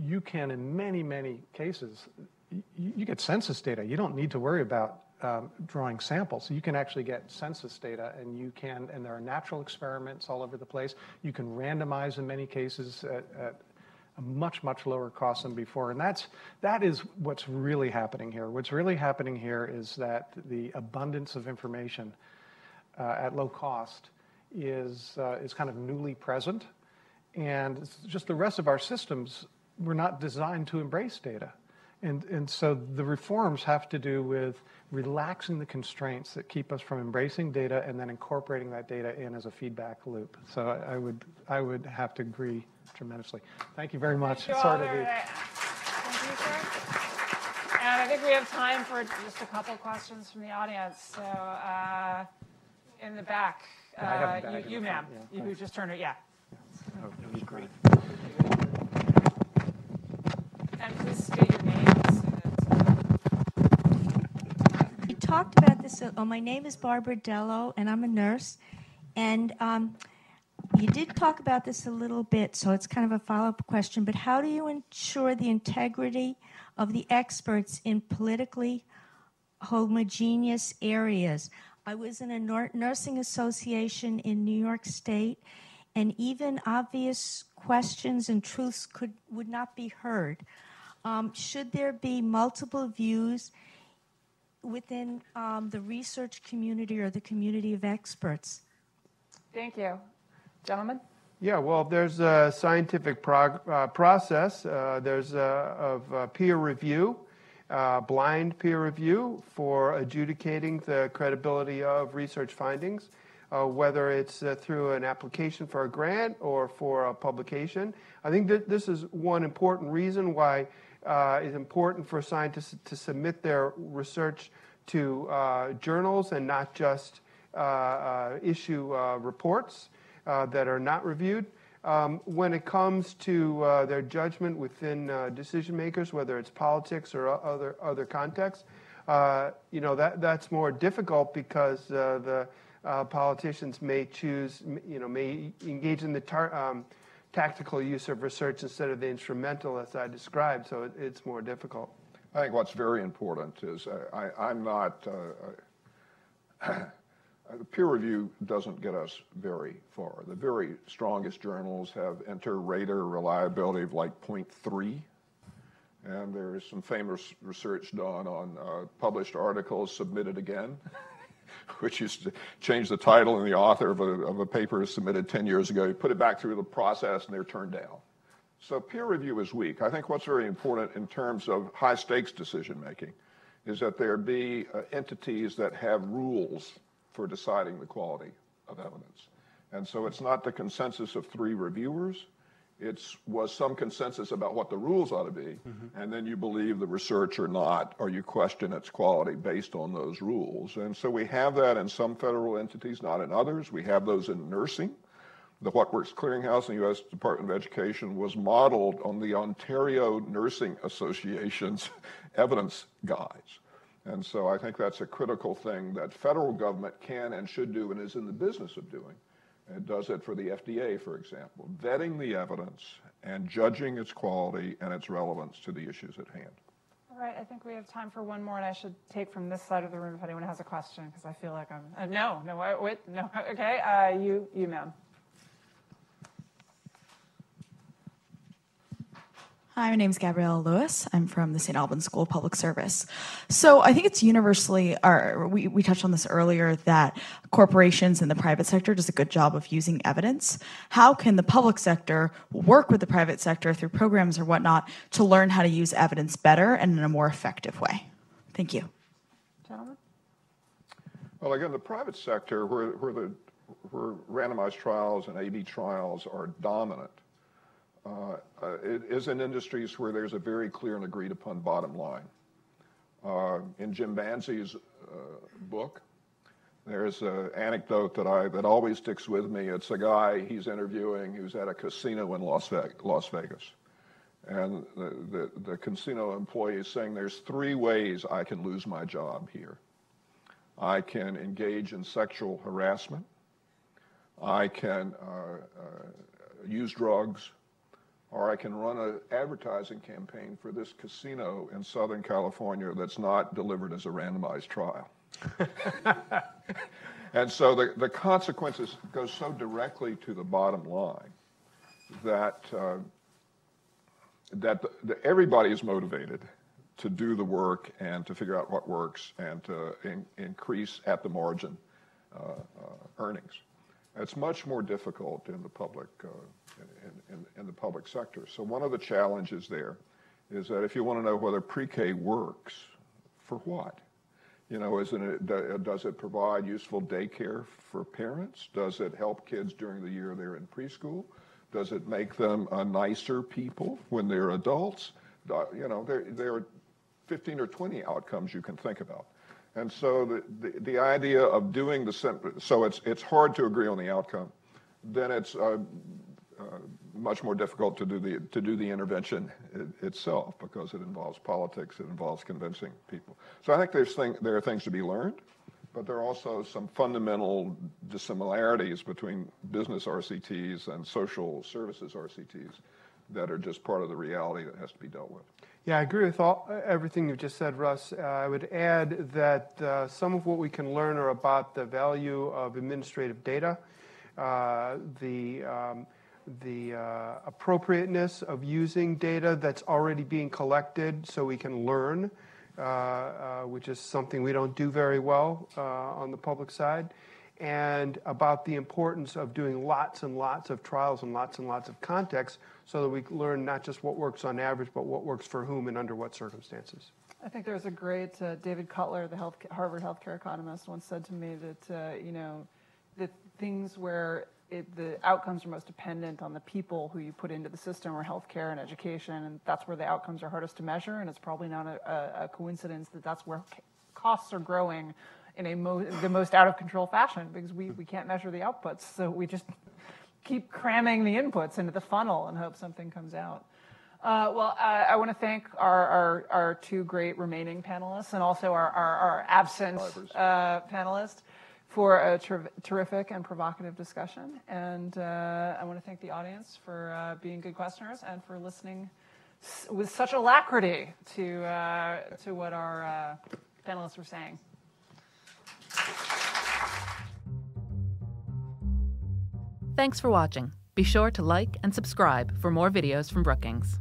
you can in many, many cases, you get census data. You don't need to worry about drawing samples. You can actually get census data, and there are natural experiments all over the place. You can randomize in many cases at a much, much lower cost than before. And that is what's really happening here. What's really happening here is that the abundance of information at low cost is kind of newly present. And it's just the rest of our systems were not designed to embrace data. And so the reforms have to do with relaxing the constraints that keep us from embracing data and then incorporating that data in as a feedback loop. So I would have to agree tremendously. Thank you very much. Thank you all very much. Thank you, sir. And I think we have time for just a couple questions from the audience. So in the back, you ma'am, you who just turned it, yeah. Oh, that was great. And please state your name. You talked about this. My name is Barbara Dello, and I'm a nurse. And you did talk about this a little bit, so it's kind of a follow-up question. But how do you ensure the integrity of the experts in politically homogeneous areas? I was in a nursing association in New York State, and even obvious questions and truths would not be heard. Should there be multiple views within the research community or the community of experts? Thank you. Gentlemen? Yeah, well, there's a scientific process. There's of peer review, blind peer review for adjudicating the credibility of research findings, whether it's through an application for a grant or for a publication. I think that this is one important reason why it's important for scientists to submit their research to journals and not just issue reports that are not reviewed. When it comes to their judgment within decision makers, whether it's politics or other contexts, that's more difficult because the politicians may choose, may engage in the tactical use of research instead of the instrumental, as I described. So it's more difficult. I think what's very important is I'm not. Peer review doesn't get us very far. The very strongest journals have inter-rater reliability of like 0.3. And there is some famous research done on published articles submitted again, which is to change the title and the author of a paper submitted 10 years ago. You put it back through the process and they're turned down. So peer review is weak. I think what's very important in terms of high stakes decision making is that there be entities that have rules for deciding the quality of evidence. And so it's not the consensus of 3 reviewers. It was some consensus about what the rules ought to be, and then you believe the research or not, or you question its quality based on those rules. And so we have that in some federal entities, not in others. We have those in nursing. The What Works Clearinghouse in the U.S. Department of Education was modeled on the Ontario Nursing Association's evidence guides. And so I think that's a critical thing that federal government can and should do and is in the business of doing. It does it for the FDA, for example, vetting the evidence and judging its quality and its relevance to the issues at hand. All right, I think we have time for one more, and I should take from this side of the room if anyone has a question, because I feel like I'm, no, okay, you ma'am. Hi, my name is Gabrielle Lewis. I'm from the St. Albans School of Public Service. So I think it's universally, we touched on this earlier, that corporations and the private sector does a good job of using evidence. How can the public sector work with the private sector through programs or whatnot to learn how to use evidence better and in a more effective way? Thank you. Gentlemen? Well, again, the private sector, where randomized trials and A/B trials are dominant, it is in industries where there's a very clear and agreed upon bottom line. In Jim Banzi's book, there's an anecdote that always sticks with me. It's a guy he's interviewing who's at a casino in Las Vegas. and the casino employee is saying there's 3 ways I can lose my job here. I can engage in sexual harassment, I can use drugs, or I can run an advertising campaign for this casino in Southern California that's not delivered as a randomized trial. And so the consequences go so directly to the bottom line that, everybody is motivated to do the work and to figure out what works and to increase at the margin earnings. It's much more difficult in the public in the public sector. So one of the challenges there is that if you want to know whether pre-K works, for what? You know, does it provide useful daycare for parents? Does it help kids during the year they're in preschool? Does it make them nicer people when they're adults? You know, there are 15 or 20 outcomes you can think about. And so the idea of doing so it's hard to agree on the outcome. Then it's much more difficult to do the intervention itself, because it involves politics, it involves convincing people. So I think there are things to be learned, but there are also some fundamental dissimilarities between business RCTs and social services RCTs that are just part of the reality that has to be dealt with. Yeah, I agree with everything you've just said, Russ. I would add that some of what we can learn are about the value of administrative data, the appropriateness of using data that's already being collected so we can learn, which is something we don't do very well on the public side, and about the importance of doing lots and lots of trials and lots of contexts so that we learn not just what works on average, but what works for whom and under what circumstances. I think there's a great David Cutler, the Harvard healthcare economist, once said to me that you know, the things where the outcomes are most dependent on the people who you put into the system, or healthcare and education, and that's where the outcomes are hardest to measure. And it's probably not a coincidence that that's where costs are growing in the most out of control fashion, because we can't measure the outputs, so we just keep cramming the inputs into the funnel and hope something comes out. I want to thank our 2 great remaining panelists, and also our absent panelist, for a terrific and provocative discussion. And I want to thank the audience for being good questioners and for listening with such alacrity to what our panelists were saying. Thanks for watching. Be sure to like and subscribe for more videos from Brookings.